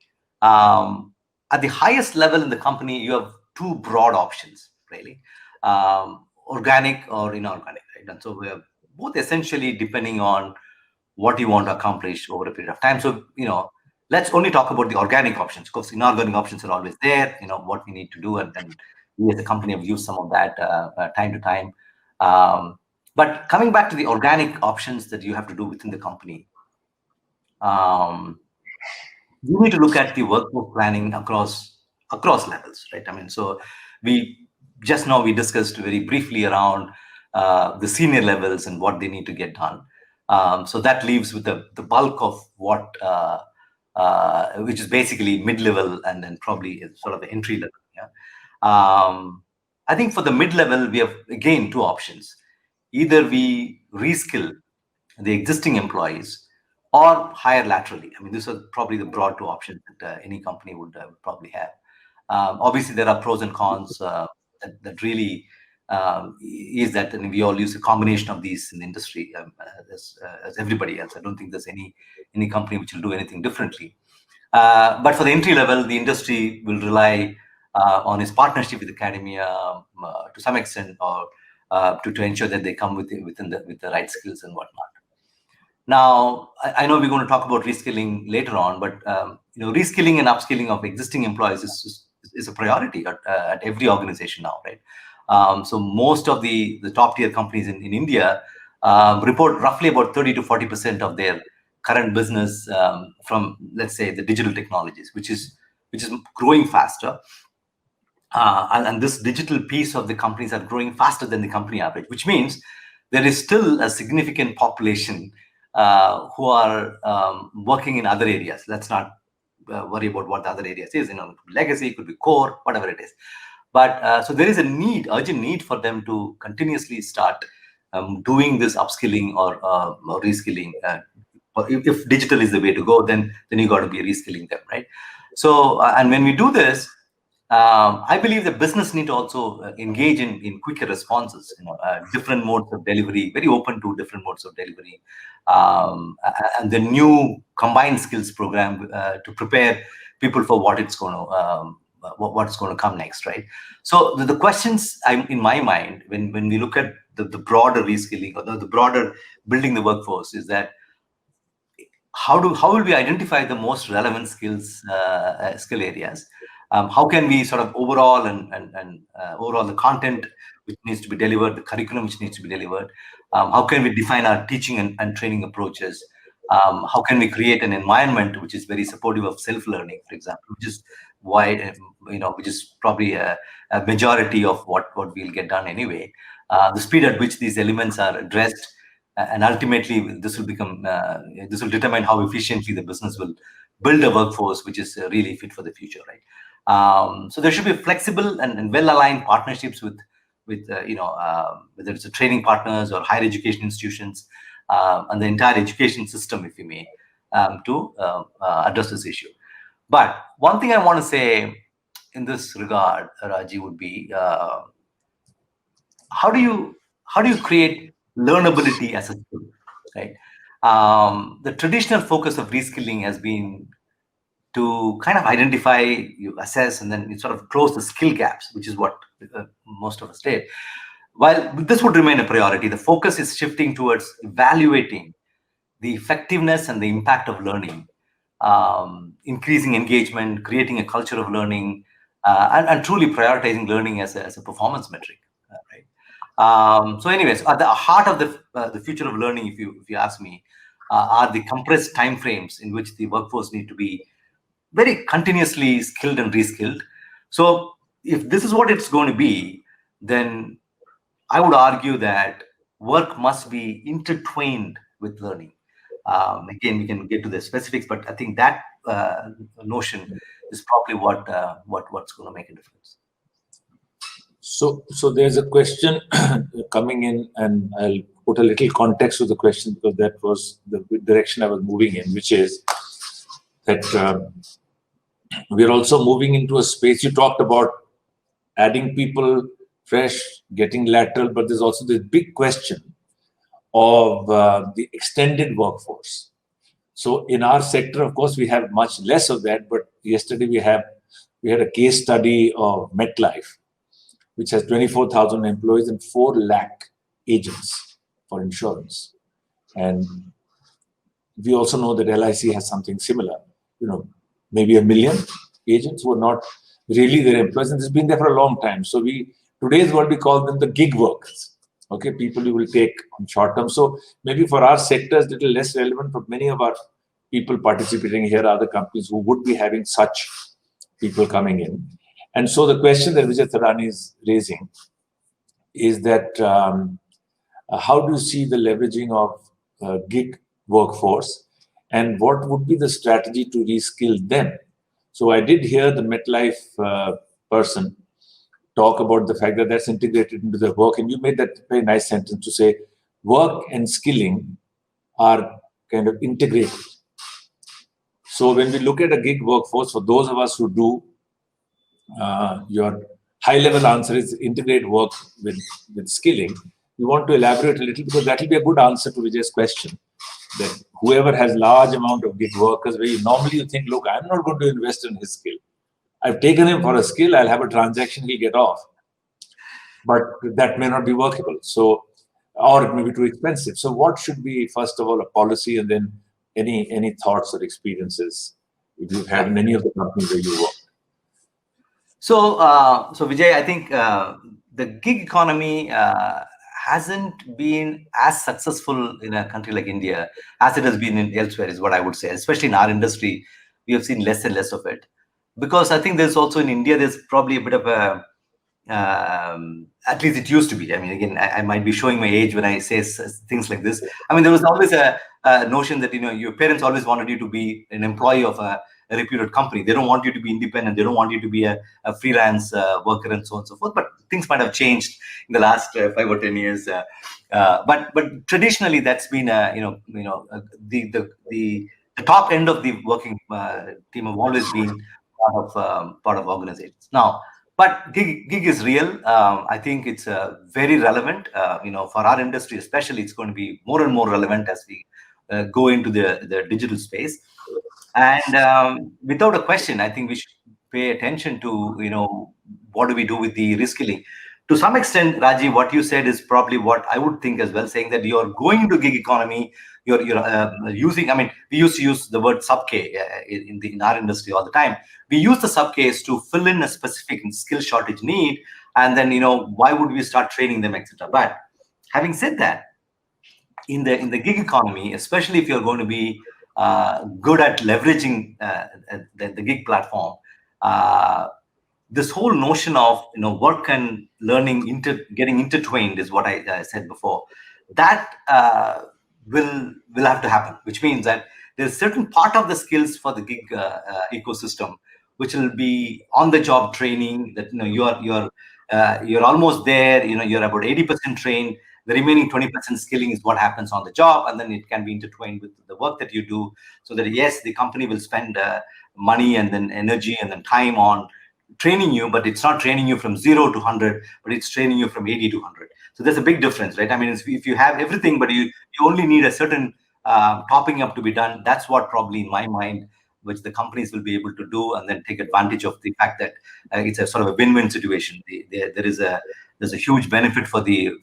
At the highest level in the company, you have 2 broad options, really, organic or inorganic, right? And so we are both essentially depending on what you want to accomplish over a period of time. So, let's only talk about the organic options, because inorganic options are always there, what we need to do. And we as a company have used some of that time to time. But coming back to the organic options that you have to do within the company, you need to look at the workforce planning across levels, right? So we discussed very briefly around the senior levels and what they need to get done. So that leaves with the bulk of what, which is basically mid-level and then probably sort of the entry level. Yeah. I think for the mid-level, we have again 2 options. Either we reskill the existing employees or hire laterally. These are probably the broad 2 options that any company would probably have. Obviously, there are pros and cons that really, depending on the is that, and we all use a combination of these in the industry, as everybody else. I don't think there's any company which will do anything differently. But for the entry level, the industry will rely on its partnership with academia to some extent, or to ensure that they come with the right skills and whatnot. Now, I know we're going to talk about reskilling later on, but reskilling and upskilling of existing employees is a priority at every organization now, right? So most of the top tier companies in India report roughly about 30 to 40% of their current business from, let's say, the digital technologies, which is growing faster. And this digital piece of the companies are growing faster than the company average, which means there is still a significant population who are working in other areas. Let's not worry about what the other areas is. It could be legacy, it could be core, whatever it is. But so there is a urgent need for them to continuously start doing this upskilling or reskilling. If digital is the way to go, then you got to be reskilling them, right? So, and when we do this, I believe the business need to also engage in quicker responses, different modes of delivery, very open to different modes of delivery, and the new combined skills program to prepare people for what it's going to come next, right? So the questions in my mind when we look at the broader reskilling or the broader building the workforce is that how will we identify the most relevant skill areas? How can we sort of overall overall the content which needs to be delivered, the curriculum which needs to be delivered? How can we define our teaching and training approaches? How can we create an environment which is very supportive of self-learning, for example, which is why which is probably a majority of what we'll get done anyway. The speed at which these elements are addressed, and ultimately this will determine how efficiently the business will build a workforce which is really fit for the future, right? So there should be flexible and well-aligned partnerships with whether it's a training partners or higher education institutions and the entire education system, if you may, to address this issue. But one thing I want to say in this regard, Raji, would be how do you create learnability as a skill, right? The traditional focus of reskilling has been to kind of identify, you assess, and then you sort of close the skill gaps, which is what most of us did. While this would remain a priority, the focus is shifting towards evaluating the effectiveness and the impact of learning, increasing engagement, creating a culture of learning, and truly prioritizing learning as a performance metric, right? So anyways, at the heart of the future of learning, if you ask me, are the compressed timeframes in which the workforce need to be very continuously skilled and reskilled. So if this is what it's going to be, then I would argue that work must be intertwined with learning. Again, we can get to the specifics, but I think that notion is probably what's going to make a difference. So there's a question coming in, and I'll put a little context to the question because that was the direction I was moving in, which is that we're also moving into a space. You talked about adding people fresh, getting lateral, but there's also this big question of the extended workforce. So in our sector, of course, we have much less of that, but yesterday we had a case study of MetLife, which has 24,000 employees and 4 lakh agents for insurance. And we also know that LIC has something similar, maybe 1 million agents who are not really their employees, and it's been there for a long time. So today's world, we call them the gig workers. Okay, people you will take on short term. So maybe for our sectors, a little less relevant, but many of our people participating here are the companies who would be having such people coming in. And so the question that Vijay Thadani is raising is that how do you see the leveraging of gig workforce, and what would be the strategy to reskill them? So I did hear the MetLife person talk about the fact that that's integrated into their work, and you made that very nice sentence to say work and skilling are kind of integrated. So when we look at a gig workforce, for those of us who do your high-level answer is integrate work with skilling. You want to elaborate a little, because that will be a good answer to Vijay's question. That whoever has large amount of gig workers, where normally you think, look, I'm not going to invest in his skill. I've taken him for a skill. I'll have a transaction. He'll get off, but that may not be workable. So, or it may be too expensive. So, what should be first of all a policy, and then any thoughts or experiences if you've had in any of the companies where you work? So, so Vijay, I think the gig economy hasn't been as successful in a country like India as it has been in elsewhere, is what I would say. Especially in our industry, we have seen less and less of it, because I think there's also in India, there's probably a bit of a at least it used to be. I mean, again, I might be showing my age when I say things like this. I mean, there was always a notion that, your parents always wanted you to be an employee of a reputed company. They don't want you to be independent. They don't want you to be a freelance worker and so on and so forth. But things might have changed in the last 5 or 10 years. But traditionally, that's been the top end of the working team have always been part of organizations. Now, but gig is real. I think it's very relevant. For our industry especially, it's going to be more and more relevant as we go into the digital space. And without a question, I think we should pay attention to, what do we do with the reskilling? To some extent, Raji, what you said is probably what I would think as well, saying that you're going to gig economy, you're using, I mean, we used to use the word sub-K in our industry all the time. We use the sub-Ks to fill in a specific skill shortage need, and then, why would we start training them, etc. But having said that, in the gig economy, especially if you're going to be good at leveraging the gig platform, this whole notion of work and learning getting intertwined is what I said before. That will have to happen, which means that there's a certain part of the skills for the gig ecosystem which will be on the job training, that you're almost there, you're about 80% trained. The remaining 20% skilling is what happens on the job, and then it can be intertwined with the work that you do, so that yes, the company will spend money and then energy and then time on training you, but it's not training you from 0 to 100, but it's training you from 80 to 100. So there's a big difference, right? I mean, if you have everything, but you only need a certain topping up to be done, that's what probably in my mind, which the companies will be able to do, and then take advantage of the fact that it's a sort of a win-win situation. There's a huge benefit for the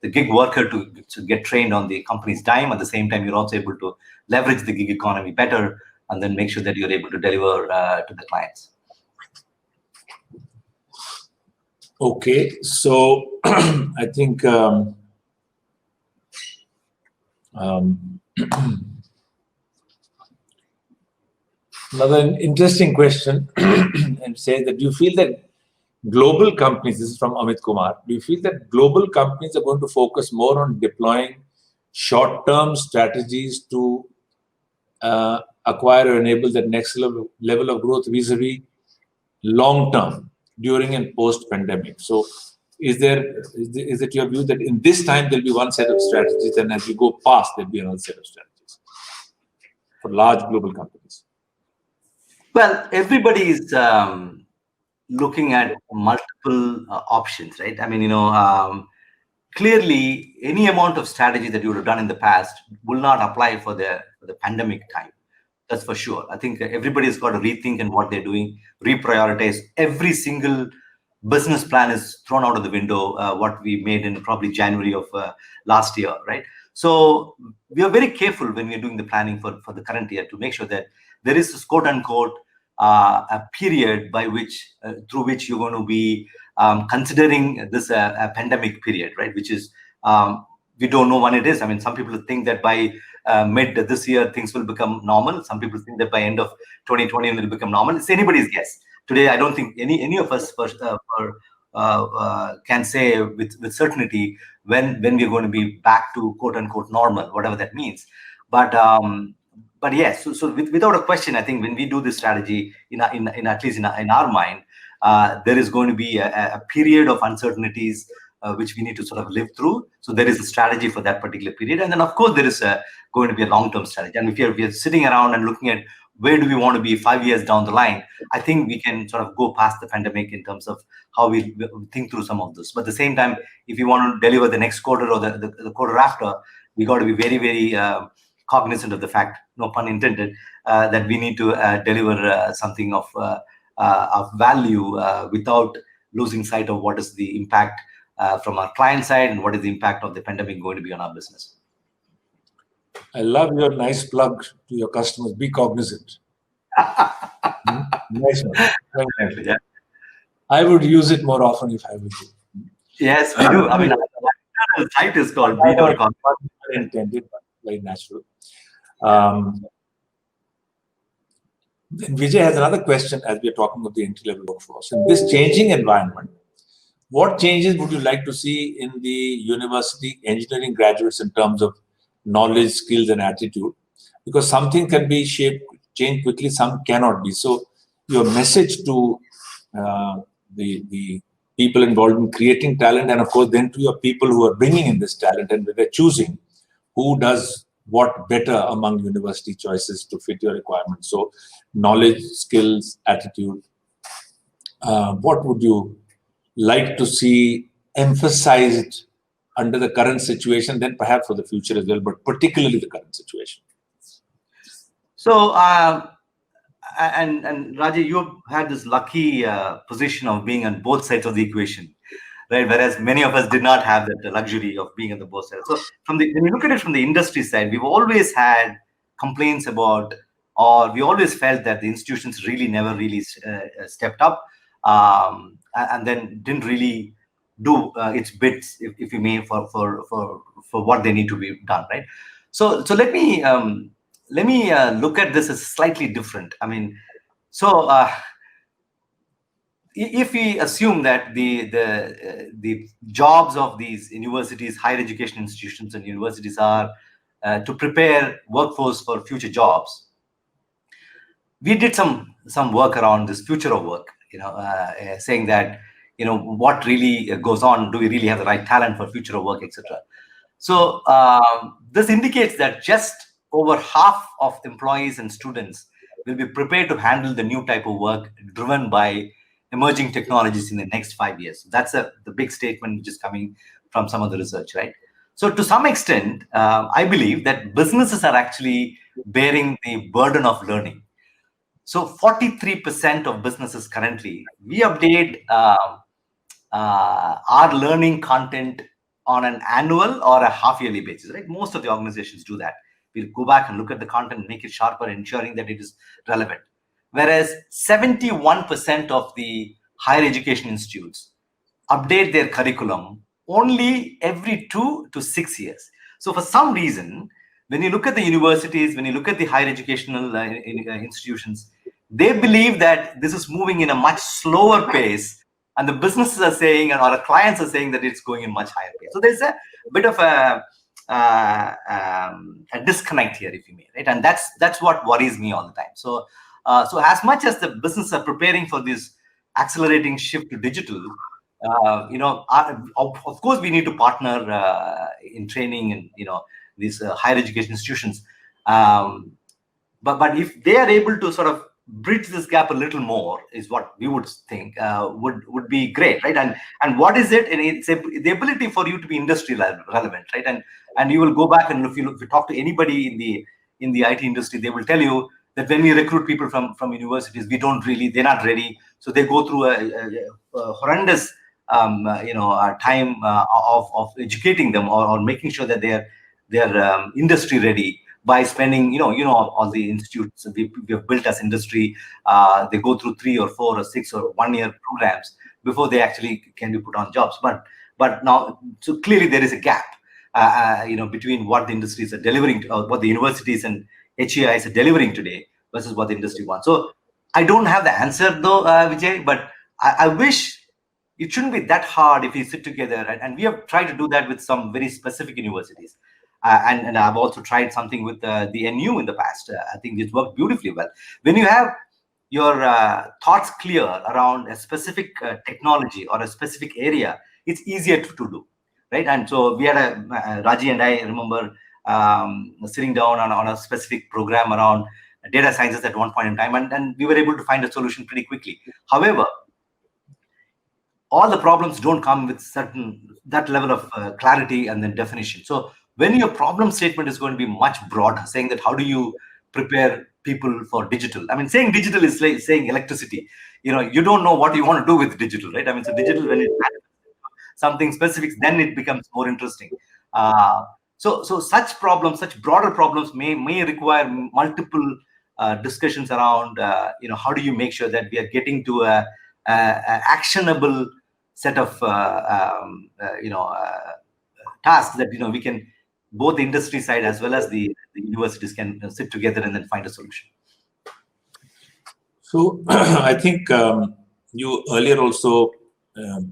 gig worker to get trained on the company's dime. At the same time, you're also able to leverage the gig economy better, and then make sure that you're able to deliver to the clients. Okay, so I think another interesting question and say that, do you feel that global companies, this is from Amit Kumar, do you feel that global companies are going to focus more on deploying short-term strategies to acquire or enable that next level of growth vis-a-vis long-term during and post-pandemic? So is it your view that in this time there'll be one set of strategies, and as you go past, there'll be another set of strategies for large global companies? Well, everybody is looking at multiple options, right? I mean, clearly, any amount of strategy that you would have done in the past will not apply for the pandemic time. That's for sure. I think everybody's got to rethink in what they're doing, reprioritize. Every single business plan is thrown out of the window, what we made in probably January of last year, right? So we are very careful when we're doing the planning for the current year to make sure that there is this quote-unquote a period by which through which you're going to be considering this a pandemic period, right? Which is we don't know when it is. I mean, some people think that by mid this year things will become normal. Some people think that by end of 2020 it will become normal. It's anybody's guess. Today, I don't think any of us can say with certainty when we're going to be back to quote-unquote normal, whatever that means. But yes, so without a question, I think when we do this strategy, at least in our mind, there is going to be a period of uncertainties which we need to sort of live through. So there is a strategy for that particular period, and then of course there is going to be a long-term strategy. And if you're sitting around and looking at where do we want to be 5 years down the line, I think we can sort of go past the pandemic in terms of how we think through some of this. But at the same time, if you want to deliver the next quarter or the quarter after, we got to be very, very cognizant of the fact, no pun intended, that we need to deliver something of value without losing sight of what is the impact from our client side and what is the impact of the pandemic going to be on our business. I love your nice plug to your customers. Be cognizant. Nice one. Yeah. I would use it more often if I were you. Yes, we do. I mean, our site is called B.com. Intended, but very natural. Then Vijay has another question as we are talking about the entry-level workforce. In this changing environment, what changes would you like to see in the university engineering graduates in terms of knowledge, skills, and attitude? Because something can be changed quickly, some cannot be. So your message to the people involved in creating talent, and of course then to your people who are bringing in this talent and they're choosing who does what better among university choices to fit your requirements. So knowledge, skills, attitude. What would you like to see emphasized under the current situation, then perhaps for the future as well, but particularly the current situation? So, and Rajay, you had this lucky position of being on both sides of the equation, right? Whereas many of us did not have that luxury of being on the both sides. So, when you look at it from the industry side, we've always had complaints about, or we always felt that the institutions really never really stepped up, and then didn't really do its bits, if you may, for what they need to be done, right? So let me look at this as slightly different. I mean, so if we assume that the jobs of these universities, higher education institutions, and universities are to prepare workforce for future jobs, we did some work around this future of work. Saying that, what really goes on, do we really have the right talent for future of work, etc. So this indicates that just over half of employees and students will be prepared to handle the new type of work driven by emerging technologies in the next 5 years. That's the big statement which is coming from some of the research, right? So to some extent, I believe that businesses are actually bearing the burden of learning. So 43% of businesses currently, we update our learning content on an annual or a half-yearly basis, right? Most of the organizations do that. We'll go back and look at the content, make it sharper, ensuring that it is relevant. Whereas 71% of the higher education institutes update their curriculum only every 2 to 6 years. So for some reason, when you look at the universities, when you look at the higher educational institutions, they believe that this is moving in a much slower pace, and the businesses are saying, and our clients are saying that it's going in much higher pace. So there's a bit of a disconnect here, if you may, right? And that's what worries me all the time. So as much as the businesses are preparing for this accelerating shift to digital, of course we need to partner in training and these higher education institutions. But if they are able to sort of bridge this gap a little more, is what we would think would be great, right? And what is it? And it's the ability for you to be industry relevant, right? And you will go back and if you talk to anybody in the IT industry, they will tell you that when we recruit people from universities, they're not ready. So they go through a horrendous time of educating them or making sure that they're industry ready by spending, all the institutes we have built as industry. They go through 3 or 4 or 6 or 1 year programs before they actually can be put on jobs. But now, so clearly there is a gap, between what the industries are delivering, what the universities and HEIs are delivering today versus what the industry wants. So I don't have the answer though, Vijay, but I wish it shouldn't be that hard if we sit together. And we have tried to do that with some very specific universities. And I've also tried something with the NU in the past. I think it worked beautifully well. When you have your thoughts clear around a specific technology or a specific area, it's easier to do, right? And so we had Raji and I remember sitting down on a specific program around data scientists at one point in time, and we were able to find a solution pretty quickly. However, all the problems don't come with that level of clarity and then definition. So when your problem statement is going to be much broader, saying that how do you prepare people for digital? I mean, saying digital is like saying electricity. You don't know what you want to do with digital, right? I mean, so digital, when it something specific, then it becomes more interesting. So such problems, such broader problems may require multiple discussions around, how do you make sure that we are getting to a actionable set of tasks that we can, both the industry side as well as the universities can sit together and then find a solution. So I think you earlier also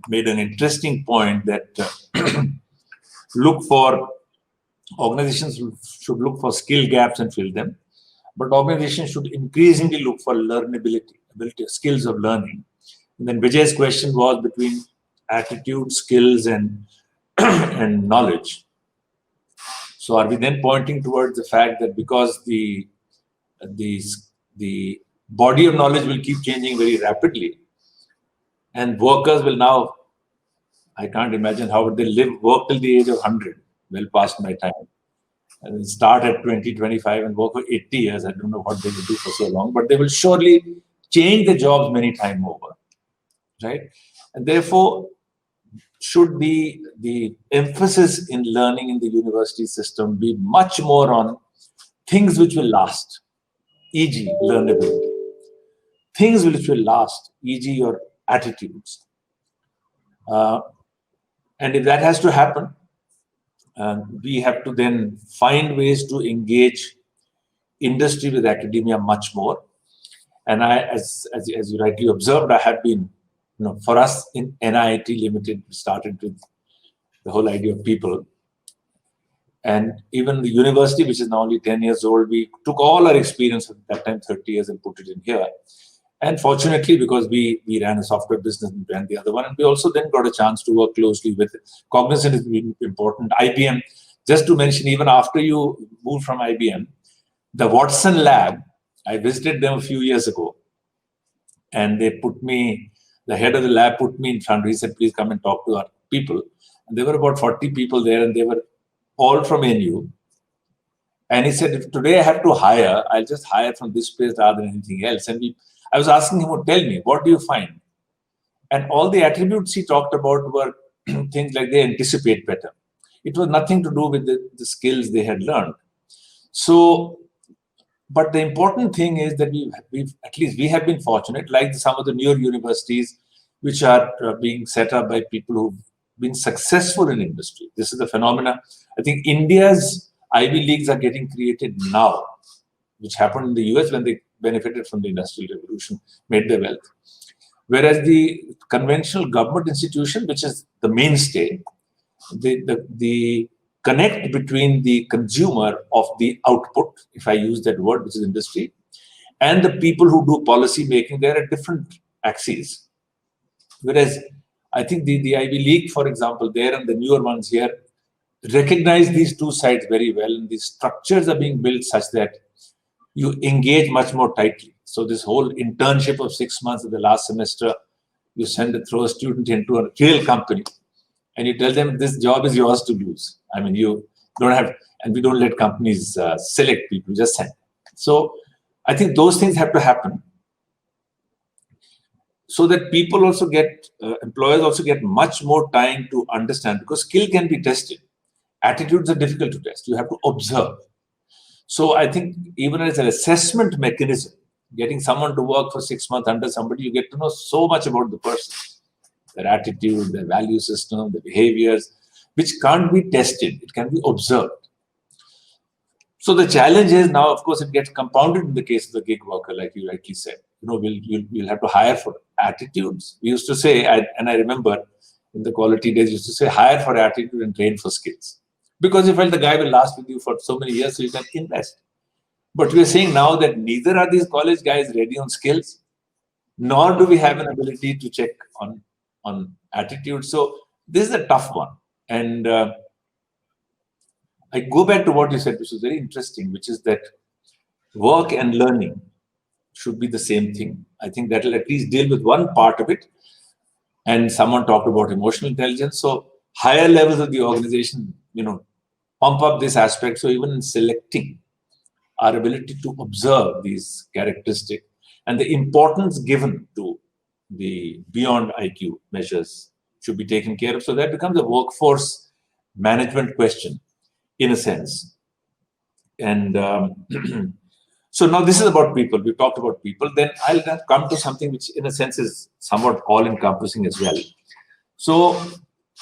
made an interesting point that organizations should look for skill gaps and fill them, but organizations should increasingly look for learnability, skills of learning. And then Vijay's question was between attitude, skills, and and knowledge. So are we then pointing towards the fact that because the body of knowledge will keep changing very rapidly, and workers will now, I can't imagine how would they work till the age of 100, well past my time, and start at 20, 25 and work for 80 years. I don't know what they will do for so long, but they will surely change the jobs many times over, right? And therefore, should the emphasis in learning in the university system be much more on things which will last, e.g. learnability, things which will last, e.g. your attitudes. And if that has to happen, we have to then find ways to engage industry with academia much more. And as you rightly observed, I have been, for us in NIIT Ltd, we started with the whole idea of people. And even the university, which is now only 10 years old, we took all our experience at that time, 30 years, and put it in here. And fortunately, because we ran a software business and ran the other one, and we also then got a chance to work closely with Cognizant is important. IBM, just to mention, even after you moved from IBM, the Watson lab, I visited them a few years ago, and they put me, the head of the lab put me in front. He said, please come and talk to our people. And there were about 40 people there, and they were all from NU. And he said, if today I have to hire, I'll just hire from this place rather than anything else. And I was asking him, tell me, what do you find? And all the attributes he talked about were things like they anticipate better. It was nothing to do with the skills they had learned. So, but the important thing is that we have been fortunate, like some of the newer universities, which are being set up by people who've been successful in industry. This is the phenomena. I think India's Ivy Leagues are getting created now, which happened in the US when they benefited from the Industrial Revolution, made their wealth. Whereas the conventional government institution, which is the mainstay, the connect between the consumer of the output, if I use that word, which is industry, and the people who do policy making, they're at different axes. Whereas I think the Ivy League, for example, there and the newer ones here, recognize these two sides very well, and these structures are being built such that you engage much more tightly. So this whole internship of 6 months of the last semester, you throw a student into a real company, and you tell them this job is yours to lose. I mean, you don't have, and we don't let companies select people, just send. So I think those things have to happen, so that people also get, employers also get much more time to understand, because skill can be tested. Attitudes are difficult to test. You have to observe. So I think even as an assessment mechanism, getting someone to work for 6 months under somebody, you get to know so much about the person, their attitude, their value system, their behaviors, which can't be tested. It can be observed. So the challenge is now, of course, it gets compounded in the case of the gig worker, like you rightly said. We'll have to hire for attitudes. We used to say, and I remember in the quality days, we used to say, hire for attitude and train for skills. Because you felt the guy will last with you for so many years, so you can invest. But we're saying now that neither are these college guys ready on skills, nor do we have an ability to check on attitude. So this is a tough one. And I go back to what you said, which was very interesting, which is that work and learning should be the same thing. I think that will at least deal with one part of it. And someone talked about emotional intelligence. So higher levels of the organization, pump up this aspect. So even in selecting, our ability to observe these characteristics and the importance given to the beyond IQ measures should be taken care of. So that becomes a workforce management question, in a sense. And so now this is about people. We've talked about people. Then I'll come to something which, in a sense, is somewhat all-encompassing as well. So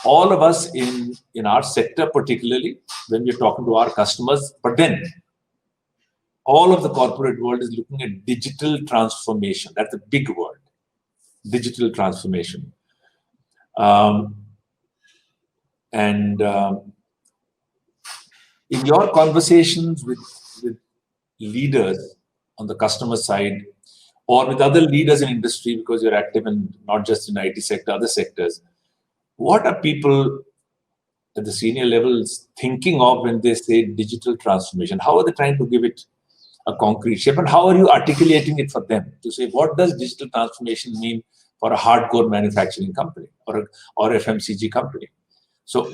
all of us in our sector, particularly when we're talking to our customers, but then all of the corporate world is looking at digital transformation. That's a big word, digital transformation. In your conversations with leaders on the customer side, or with other leaders in industry, because you're active in not just in IT sector, other sectors, what are people at the senior levels thinking of when they say digital transformation? How are they trying to give it a concrete shape, and how are you articulating it for them to say, what does digital transformation mean for a hardcore manufacturing company or FMCG company? So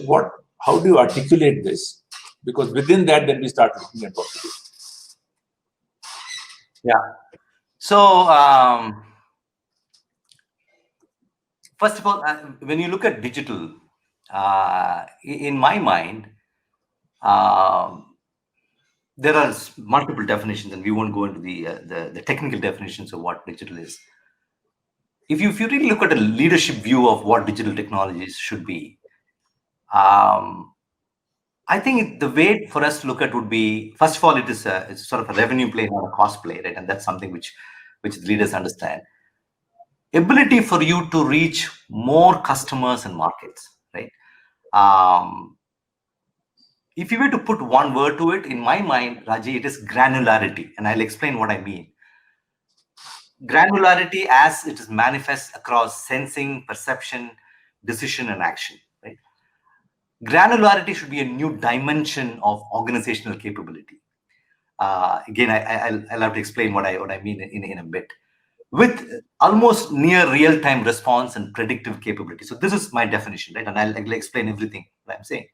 how do you articulate this? Because within that, then we start looking at what to do. Yeah. So first of all, when you look at digital, in my mind, there are multiple definitions, and we won't go into the technical definitions of what digital is. If you really look at a leadership view of what digital technologies should be, I think the way for us to look at would be, first of all, it's sort of a revenue play, not a cost play, right? And that's something which the leaders understand. Ability for you to reach more customers and markets, right? If you were to put one word to it, in my mind, Raji, it is granularity, and I'll explain what I mean. Granularity as it is manifest across sensing, perception, decision, and action, right? Granularity should be a new dimension of organizational capability. Again, I'll have to explain what I mean in a bit. With almost near real-time response and predictive capability. So this is my definition, right? And I'll explain everything that I'm saying.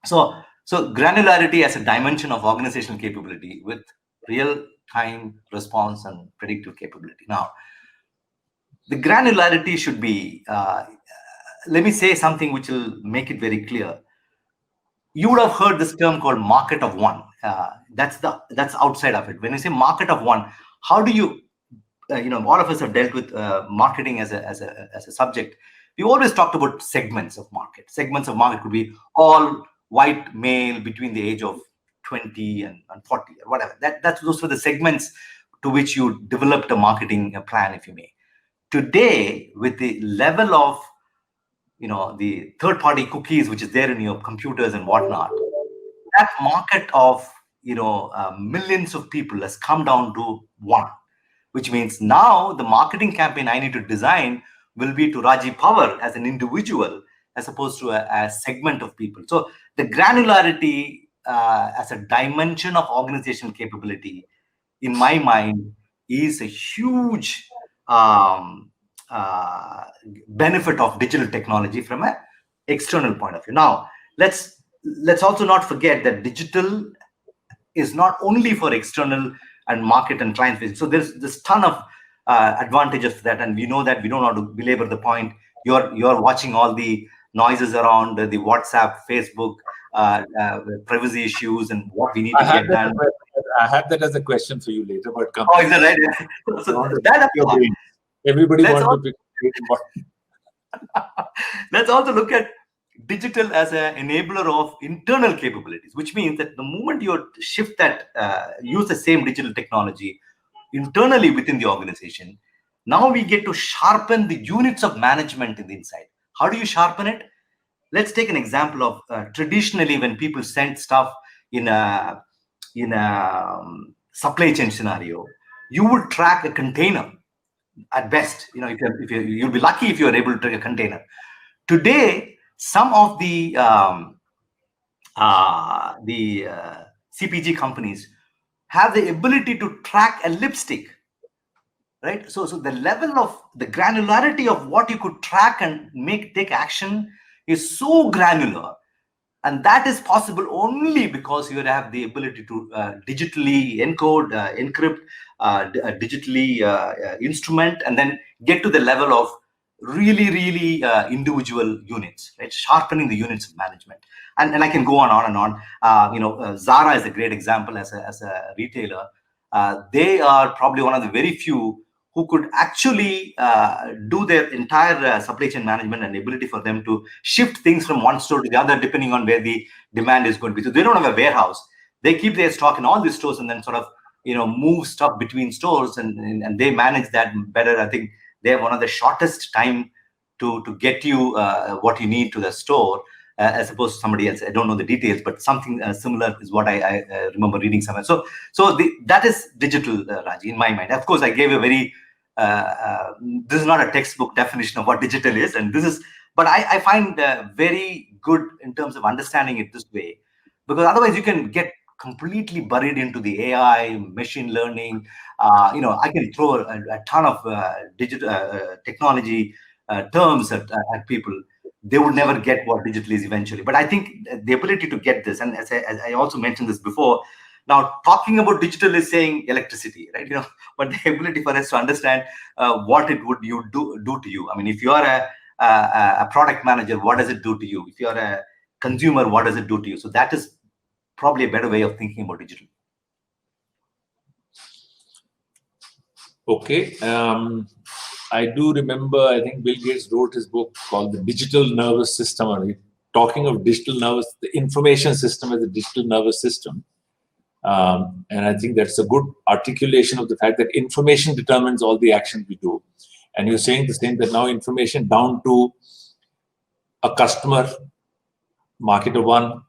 So granularity as a dimension of organizational capability with real-time response and predictive capability. Now, the granularity should be, let me say something which will make it very clear. You would have heard this term called market of one. That's outside of it. When you say market of one, how do you, all of us have dealt with marketing as a subject. We always talked about segments of market. Segments of market could be all white male between the age of 20 and 40 or whatever. Those were the segments to which you developed a marketing plan, if you may. Today, with the level of the third-party cookies which is there in your computers and whatnot, that market of millions of people has come down to one, which means now the marketing campaign I need to design will be to Rajesh Pawar as an individual as opposed to a segment of people. So the granularity as a dimension of organizational capability, in my mind, is a huge benefit of digital technology from an external point of view. Now, let's also not forget that digital is not only for external and market and client facing. So there's this ton of advantages to that, and we know that. We don't want to belabor the point. You're watching all the noises around the WhatsApp, Facebook, privacy issues, and what we need to get done. I have that as a question for you later. But oh, is that right? So that everybody wants to be. Let's also look at digital as an enabler of internal capabilities, which means that the moment you shift that, use the same digital technology internally within the organization, now we get to sharpen the units of management in the inside. How do you sharpen it? Let's take an example of traditionally when people sent stuff in a supply chain scenario, you would track a container at best. If you'll be lucky if you're able to track a container. Today, some of the CPG companies have the ability to track a lipstick, right? So the level of the granularity of what you could track and take action is so granular. And that is possible only because you have the ability to digitally encode, encrypt, digitally instrument, and then get to the level of really individual units, right? Sharpening the units of management. And I can go on and on. Zara is a great example as a retailer. They are probably one of the very few who could actually do their entire supply chain management, and ability for them to shift things from one store to the other depending on where the demand is going to be. So they don't have a warehouse. They keep their stock in all these stores and then sort of move stuff between stores, and they manage that better. I think they have one of the shortest time to get you what you need to the store, as opposed to somebody else. I don't know the details, but something similar is what I remember reading somewhere. So that is digital, Raji, in my mind. Of course, I gave a very this is not a textbook definition of what digital is, and this is, but I find very good in terms of understanding it this way, because otherwise you can get completely buried into the AI, machine learning. I can throw a ton of digital technology terms at people. They would never get what digital is eventually. But I think the ability to get this, and as I also mentioned this before, now talking about digital is saying electricity, right? But the ability for us to understand what it would do to you. I mean, if you are a product manager, what does it do to you? If you are a consumer, what does it do to you? So that is probably a better way of thinking about digital. Okay. I do remember, I think Bill Gates wrote his book called The Digital Nervous System. Talking of digital nervous, the information system as a digital nervous system. And I think that's a good articulation of the fact that information determines all the actions we do. And you're saying the same, that now information down to a customer, marketer one,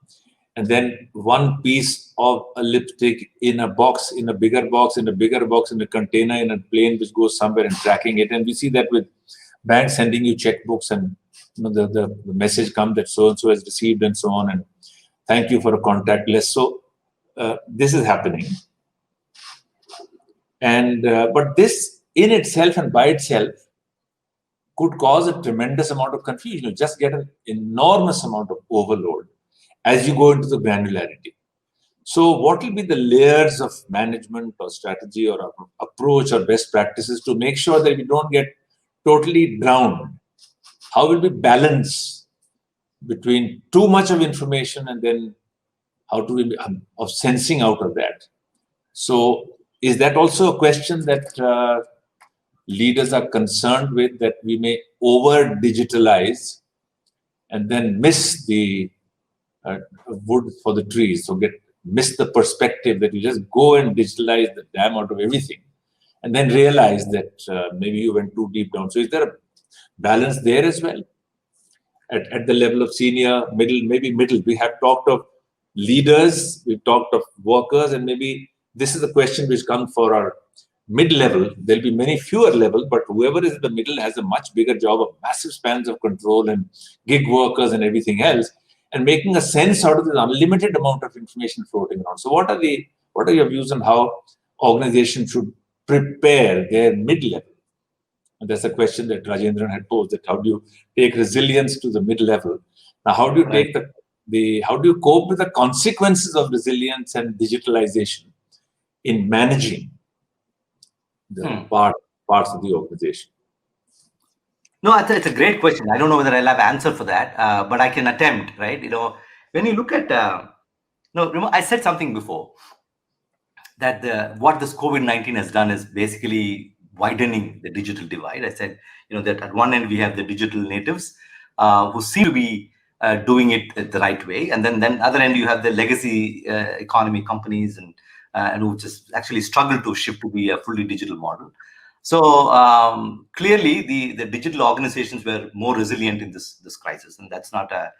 and then one piece of a lipstick in a box, in a bigger box, in a bigger box, in a container, in a plane which goes somewhere, and tracking it. And we see that with banks sending you checkbooks, and the message comes that so-and-so has received and so on, and thank you for a contactless. So this is happening. And but this in itself and by itself could cause a tremendous amount of confusion. You just get an enormous amount of overload as you go into the granularity. So what will be the layers of management or strategy or approach or best practices to make sure that we don't get totally drowned? How will we balance between too much of information and then how do we of sensing out of that? So is that also a question that leaders are concerned with, that we may over digitalize and then miss the wood for the trees? So miss the perspective that you just go and digitalize the damn out of everything and then realize that maybe you went too deep down. So is there a balance there as well at the level of senior, middle, maybe middle? We have talked of leaders, we've talked of workers, and maybe this is a question which comes for our mid-level. There'll be many fewer level, but whoever is in the middle has a much bigger job of massive spans of control and gig workers and everything else, and making a sense out of this unlimited amount of information floating around. So what are your views on how organizations should prepare their mid-level? And that's a question that Rajendran had posed, that how do you take resilience to the mid-level? Now, how do you take how do you cope with the consequences of resilience and digitalization in managing the parts of the organization? No, it's a great question. I don't know whether I'll have an answer for that, but I can attempt, right? When you look at, remember I said something before, that what this COVID-19 has done is basically widening the digital divide. I said, that at one end we have the digital natives who seem to be doing it the right way, and then other end you have the legacy economy companies and who just actually struggle to shift to be a fully digital model. So clearly, the digital organizations were more resilient in this crisis, and that's not a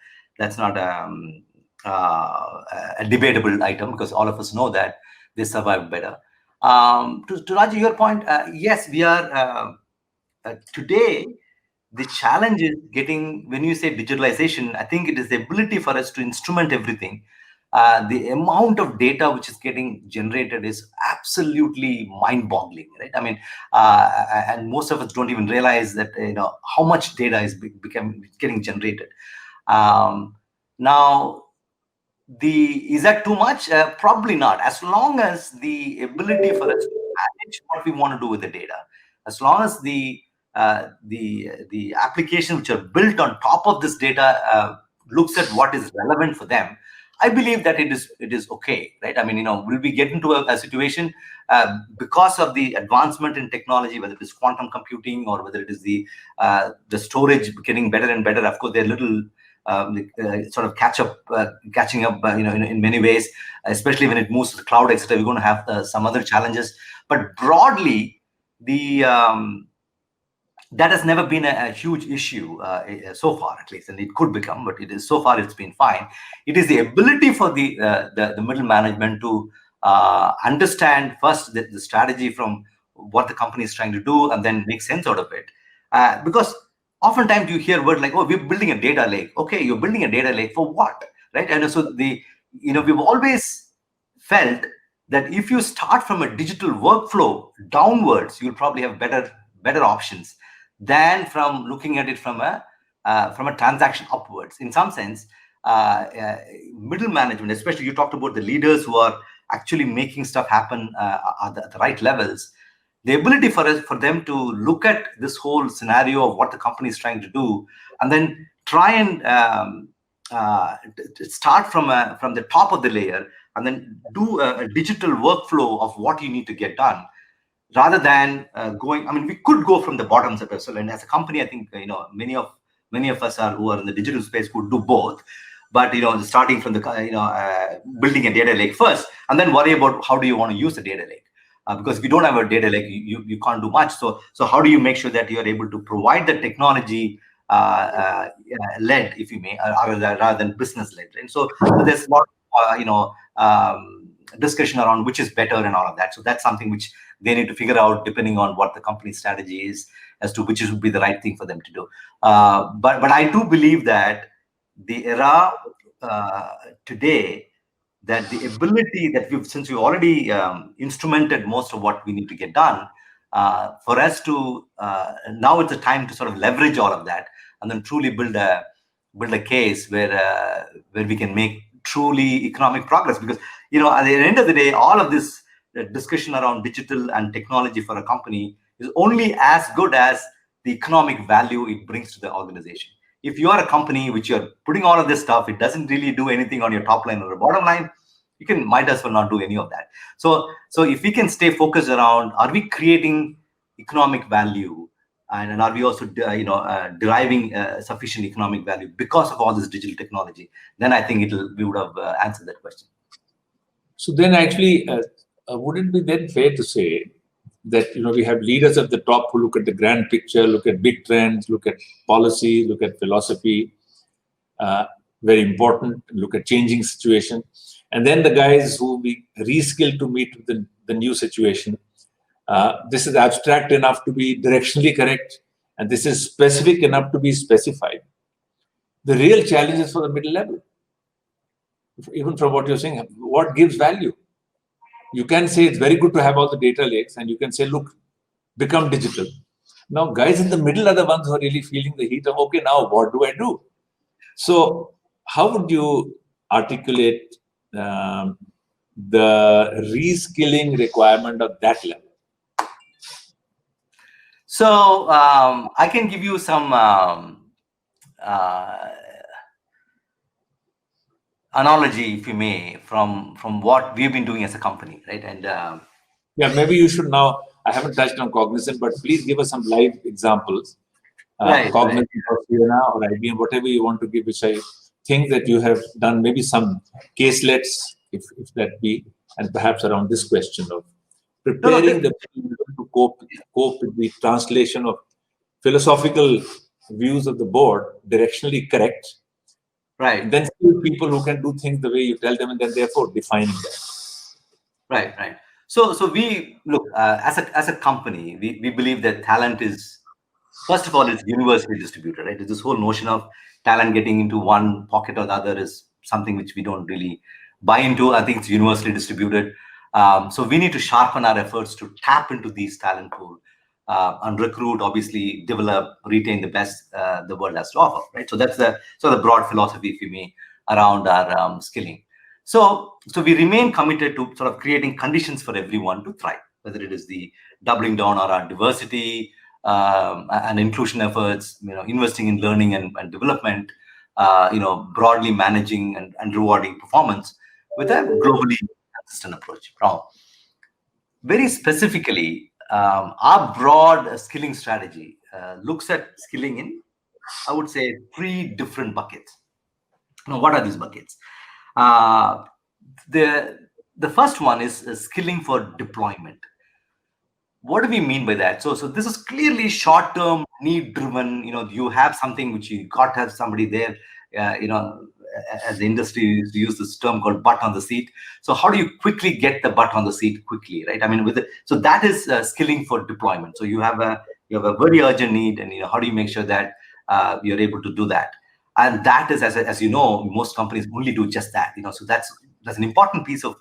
debatable item, because all of us know that they survived better. To Raji, your point, yes, we are today. The challenge is getting, when you say digitalization, I think it is the ability for us to instrument everything the amount of data which is getting generated is absolutely mind-boggling, right? I mean, and most of us don't even realize that how much data is getting generated. Now, is that too much? Probably not. As long as the ability for us to manage what we want to do with the data, as long as the applications which are built on top of this data looks at what is relevant for them, I believe that it is okay, right? I mean, will we get into a situation because of the advancement in technology, whether it is quantum computing or whether it is the storage getting better and better? Of course, they're little sort of catching up, in many ways, especially when it moves to the cloud, etc. We're going to have some other challenges, but broadly, that has never been a huge issue so far, at least, and it could become, but so far it's been fine. It is the ability for the middle management to understand first the strategy from what the company is trying to do, and then make sense out of it. Because oftentimes you hear words like, "Oh, we're building a data lake." Okay, you're building a data lake for what, right? And so we've always felt that if you start from a digital workflow downwards, you'll probably have better options than from looking at it from a transaction upwards. In some sense, middle management, especially you talked about the leaders who are actually making stuff happen at the right levels. The ability for them to look at this whole scenario of what the company is trying to do, and then try and start from the top of the layer, and then do a digital workflow of what you need to get done, rather than going. I mean, we could go from the bottoms up as well. And as a company, I think many of us who are in the digital space could do both. But starting from the building a data lake first, and then worry about how do you want to use the data lake. Because if you don't have a data lake, you can't do much. So how do you make sure that you are able to provide the technology led, if you may, rather than business led? And so there's a lot of discussion around which is better and all of that. So that's something which they need to figure out depending on what the company's strategy is, as to which would be the right thing for them to do. But I do believe that the era today, that the ability that since we've already instrumented most of what we need to get done, for us to now it's a time to sort of leverage all of that, and then truly build a case where we can make truly economic progress. Because at the end of the day, all of this discussion around digital and technology for a company is only as good as the economic value it brings to the organization. If you are a company which you're putting all of this stuff, it doesn't really do anything on your top line or the bottom line, you might as well not do any of that. So if we can stay focused around, are we creating economic value, and are we also deriving sufficient economic value because of all this digital technology, then I think we would have answered that question. So then actually, would it be then fair to say that we have leaders at the top who look at the grand picture, look at big trends, look at policy, look at philosophy, very important, look at changing situation, and then the guys who we reskill to meet with the new situation. This is abstract enough to be directionally correct, and this is specific enough to be specified. The real challenge is for the middle level. Even from what you're saying, what gives value? You can say it's very good to have all the data lakes, and you can say, look, become digital. Now, guys in the middle are the ones who are really feeling the heat of, okay, now what do I do? So how would you articulate the reskilling requirement of that level? So I can give you some analogy, if you may, from what we've been doing as a company, right? And yeah, maybe you should now. I haven't touched on Cognizant, but please give us some live examples. Cognizant or Sienna or IBM, whatever you want to give, which I think that you have done. Maybe some caselets, if that be, and perhaps around this question of preparing the people to cope with the translation of philosophical views of the board, directionally correct. Right. Then still people who can do things the way you tell them, and then therefore defining that. Right. So we look as a company, we believe that talent is, first of all, it's universally distributed, right? This whole notion of talent getting into one pocket or the other is something which we don't really buy into. I think it's universally distributed. So we need to sharpen our efforts to tap into these talent pool and recruit, obviously develop, retain the best the world has to offer, right? So that's the broad philosophy, if you may, around our skilling. So we remain committed to sort of creating conditions for everyone to thrive, whether it is the doubling down on our diversity and inclusion efforts, investing in learning and development, broadly managing and rewarding performance with a globally consistent approach. Now, very specifically, our broad skilling strategy looks at skilling in, I would say, 3 different buckets. Now, what are these buckets? The first one is skilling for deployment. What do we mean by that? So this is clearly short-term, need-driven. You have something which you got to have somebody there. As the industry use this term called butt on the seat. So how do you quickly get the butt on the seat quickly, right? I mean, so that is skilling for deployment. So you have a very urgent need, and how do you make sure that you're able to do that? And that is, as you know, most companies only do just that. So that's an important piece of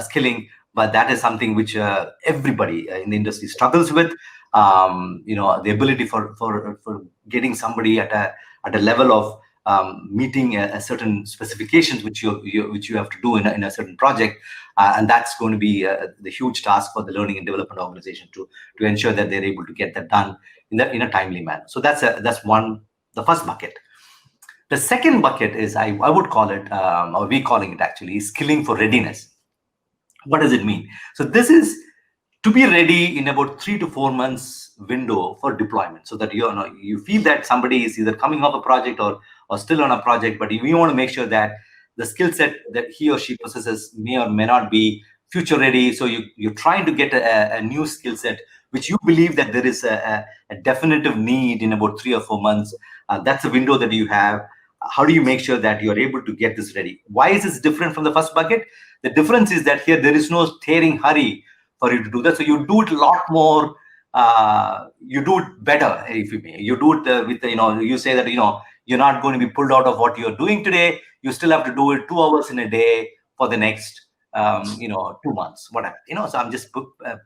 skilling, but that is something which everybody in the industry struggles with. The ability for getting somebody at a level of meeting a certain specifications which you have to do in a certain project, and that's going to be the huge task for the learning and development organization to ensure that they're able to get that done in a timely manner. So that's the first bucket. The second bucket is I would call it, or we calling it actually, skilling for readiness. What does it mean? So this is to be ready in about 3 to 4 months window for deployment, so that you feel that somebody is either coming off a project or still on a project, but we want to make sure that the skill set that he or she possesses may or may not be future ready. So you're trying to get a new skill set which you believe that there is a definitive need in about 3 or 4 months. That's a window that you have. How do you make sure that you're able to get this ready? Why is this different from the first bucket? The difference is that here there is no tearing hurry for you to do that. So you do it a lot more. You do it better, if you may. You do it with you say that you're not going to be pulled out of what you're doing today. You still have to do it 2 hours in a day for the next 2 months, whatever. So I'm just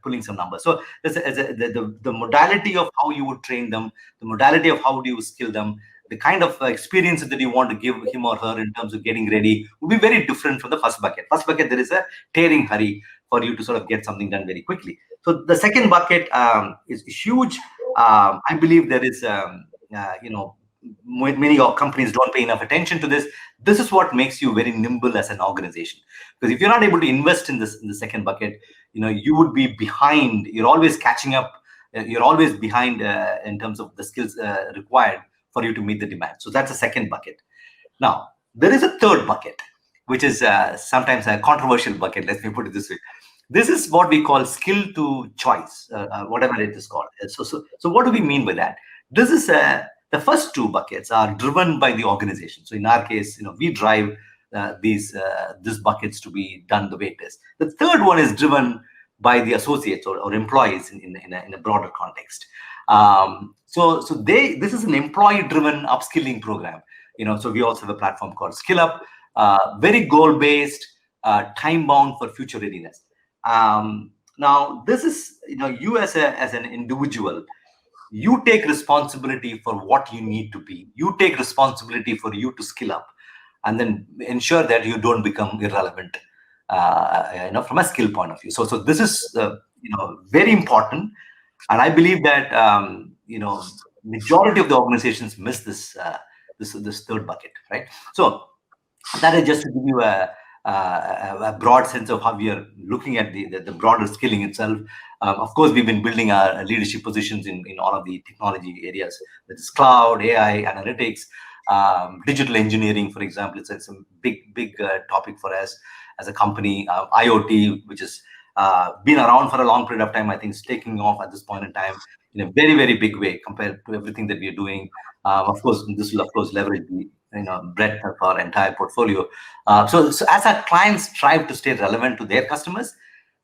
pulling some numbers. So the modality of how you would train them, the modality of how do you skill them, the kind of experience that you want to give him or her in terms of getting ready will be very different from the first bucket. First bucket, there is a tearing hurry for you to sort of get something done very quickly. So the second bucket is huge. I believe there is, many companies don't pay enough attention to this. This is what makes you very nimble as an organization. Because if you're not able to invest in the second bucket, you would be behind. You're always catching up. You're always behind in terms of the skills required for you to meet the demand. So that's the second bucket. Now, there is a third bucket, which is sometimes a controversial bucket. Let me put it this way. This is what we call skill to choice, whatever it is called. So what do we mean by that? This is the first 2 buckets are driven by the organization. So in our case, we drive these buckets to be done the way it is. The third one is driven by the associates or employees in a broader context. So this is an employee-driven upskilling program. So we also have a platform called Skill Up, very goal-based, time-bound for future readiness. Now, this is you as an individual, you take responsibility for what you need to be. You take responsibility for you to skill up, and then ensure that you don't become irrelevant, from a skill point of view. So this is very important, and I believe that majority of the organizations miss this third bucket, right? So that is just to give you a broad sense of how we are looking at the broader skilling itself. Of course, we've been building our leadership positions in all of the technology areas. That is cloud, AI, analytics, digital engineering, for example. It's a big topic for us as a company. IoT, which has been around for a long period of time, I think is taking off at this point in time in a very, very big way compared to everything that we are doing. Of course, this will, of course, leverage the breadth of our entire portfolio. So as our clients strive to stay relevant to their customers,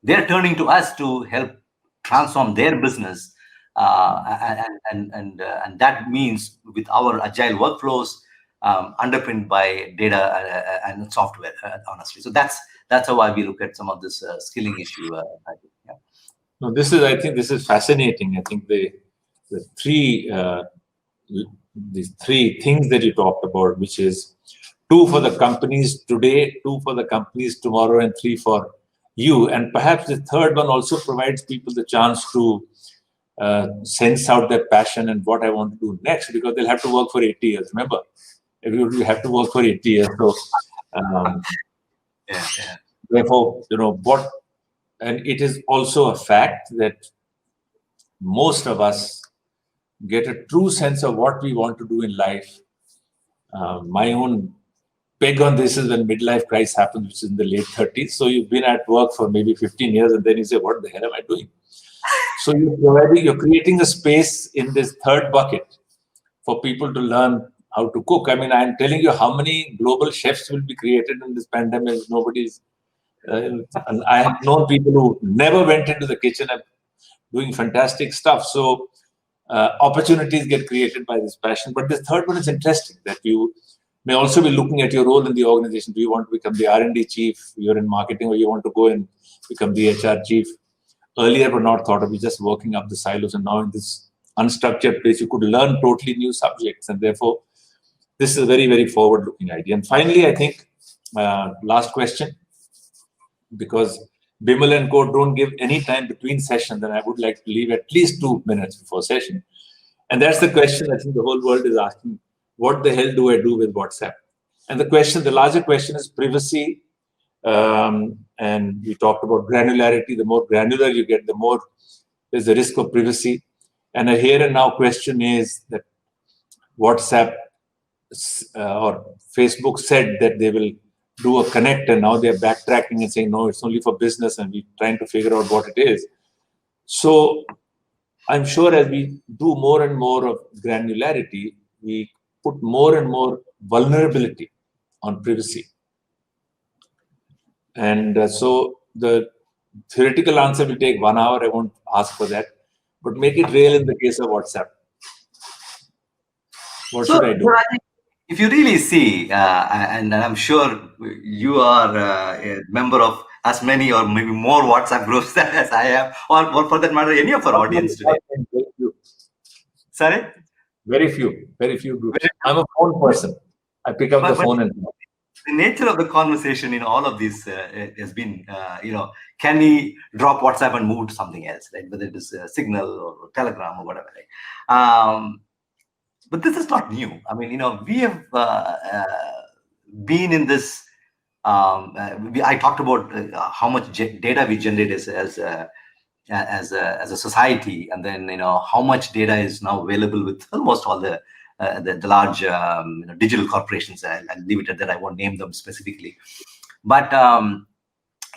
they're turning to us to help transform their business, and that means with our agile workflows, underpinned by data and software, honestly. So that's how we look at some of this skilling issue. I think. Yeah. No, I think this is fascinating. I think the these three things that you talked about, which is 2 for the companies today, 2 for the companies tomorrow, and 3 for you. And perhaps the third one also provides people the chance to sense out their passion and what I want to do next, because they'll have to work for 80 years. Remember, everybody have to work for 80 years. So, therefore, and it is also a fact that most of us get a true sense of what we want to do in life. My own peg on this is when midlife crisis happens, which is in the late 30s. So you've been at work for maybe 15 years, and then you say, what the hell am I doing? So you're creating a space in this third bucket for people to learn how to cook. I mean, I'm telling you how many global chefs will be created in this pandemic. Nobody's. And I have known people who never went into the kitchen and doing fantastic stuff. So opportunities get created by this passion. But the third one is interesting, that you may also be looking at your role in the organization. Do you want to become the R&D chief? You're in marketing, or you want to go and become the HR chief? Earlier were not thought of. You just working up the silos, and now in this unstructured place, you could learn totally new subjects. And therefore, this is a very, very forward-looking idea. And finally, I think, last question, because Bimal and Co don't give any time between sessions, and I would like to leave at least 2 minutes before session. And that's the question I think the whole world is asking: what the hell do I do with WhatsApp? And the larger question is privacy. And we talked about granularity. The more granular you get, the more there's the risk of privacy. And a here and now question is that WhatsApp or Facebook said that they will do a connect, and now they're backtracking and saying, no, it's only for business, and we're trying to figure out what it is. So I'm sure as we do more and more of granularity, we put more and more vulnerability on privacy. And so the theoretical answer will take 1 hour. I won't ask for that, but make it real in the case of WhatsApp. What should I do? If you really see, and I'm sure you are a member of as many or maybe more WhatsApp groups as I am, or for that matter, any of our audience today. Very few. Sorry? Very few groups. I'm a phone person. I pick up the phone and... The nature of the conversation in all of this has been, can we drop WhatsApp and move to something else, right? Whether it is Signal or Telegram or whatever, right? But this is not new. I mean, we have been in this. I talked about how much data we generate as a society, and then how much data is now available with almost all the large digital corporations. I'll leave it at that. I won't name them specifically. But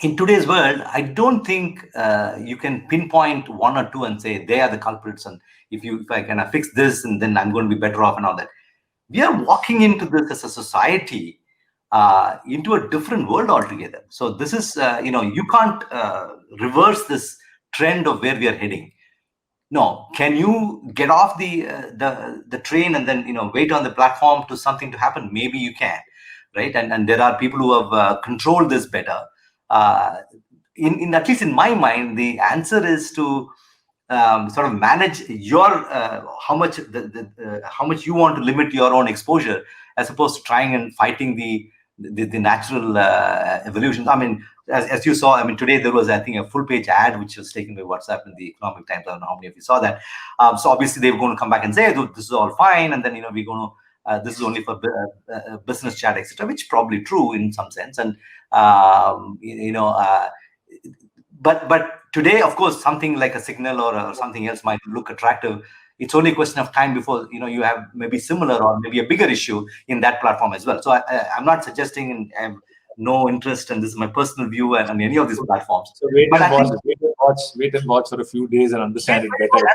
in today's world, I don't think you can pinpoint 1 or 2 and say they are the culprits. And if I can fix this, and then I'm going to be better off and all that. We are walking into this as a society into a different world altogether. So this is, you can't reverse this trend of where we are heading. No, can you get off the train and then wait on the platform to something to happen? Maybe you can, right? And there are people who have controlled this better. In at least in my mind, the answer is to sort of manage your how much you want to limit your own exposure, as opposed to trying and fighting the natural evolution. I mean, as you saw, I mean, today there was, I think, a full-page ad which was taken by WhatsApp in the Economic Times. I don't know how many of you saw that. So obviously they were going to come back and say, this is all fine, and then we're going to this is only for business chat, etc., which probably true in some sense. And but today, of course, something like a Signal or something else might look attractive. It's only a question of time before you have maybe similar or maybe a bigger issue in that platform as well. So I'm not suggesting, and I have no interest, and this is my personal view, on any of these platforms. So wait and watch for a few days and understand it better.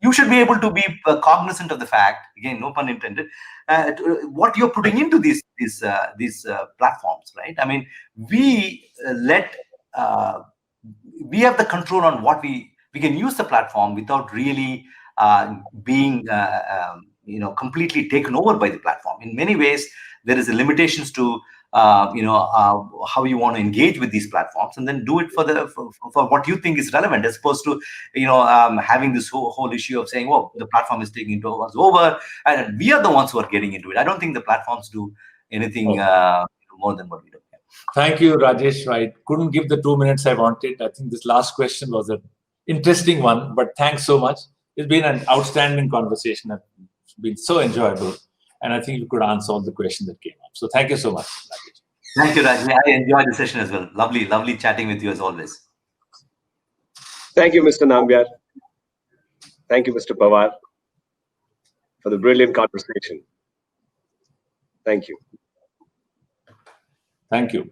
You should be able to be cognizant of the fact, again, no pun intended, what you're putting into these platforms, right? I mean, we have the control on what we can use the platform without really being completely taken over by the platform. In many ways, there is a limitations to how you want to engage with these platforms, and then do it for what you think is relevant, as opposed to having this whole issue of saying, "Oh, the platform is taking us over, and we are the ones who are getting into it." I don't think the platforms do anything more than what we do. Thank you, Rajesh. I couldn't give the 2 minutes I wanted. I think this last question was an interesting one, but thanks so much. It's been an outstanding conversation. It's been so enjoyable. And I think you could answer all the questions that came up. So thank you so much, Rajesh. Thank you, Raj. I enjoyed the session as well. Lovely chatting with you as always. Thank you, Mr. Nambiar. Thank you, Mr. Pawar, for the brilliant conversation. Thank you. Thank you.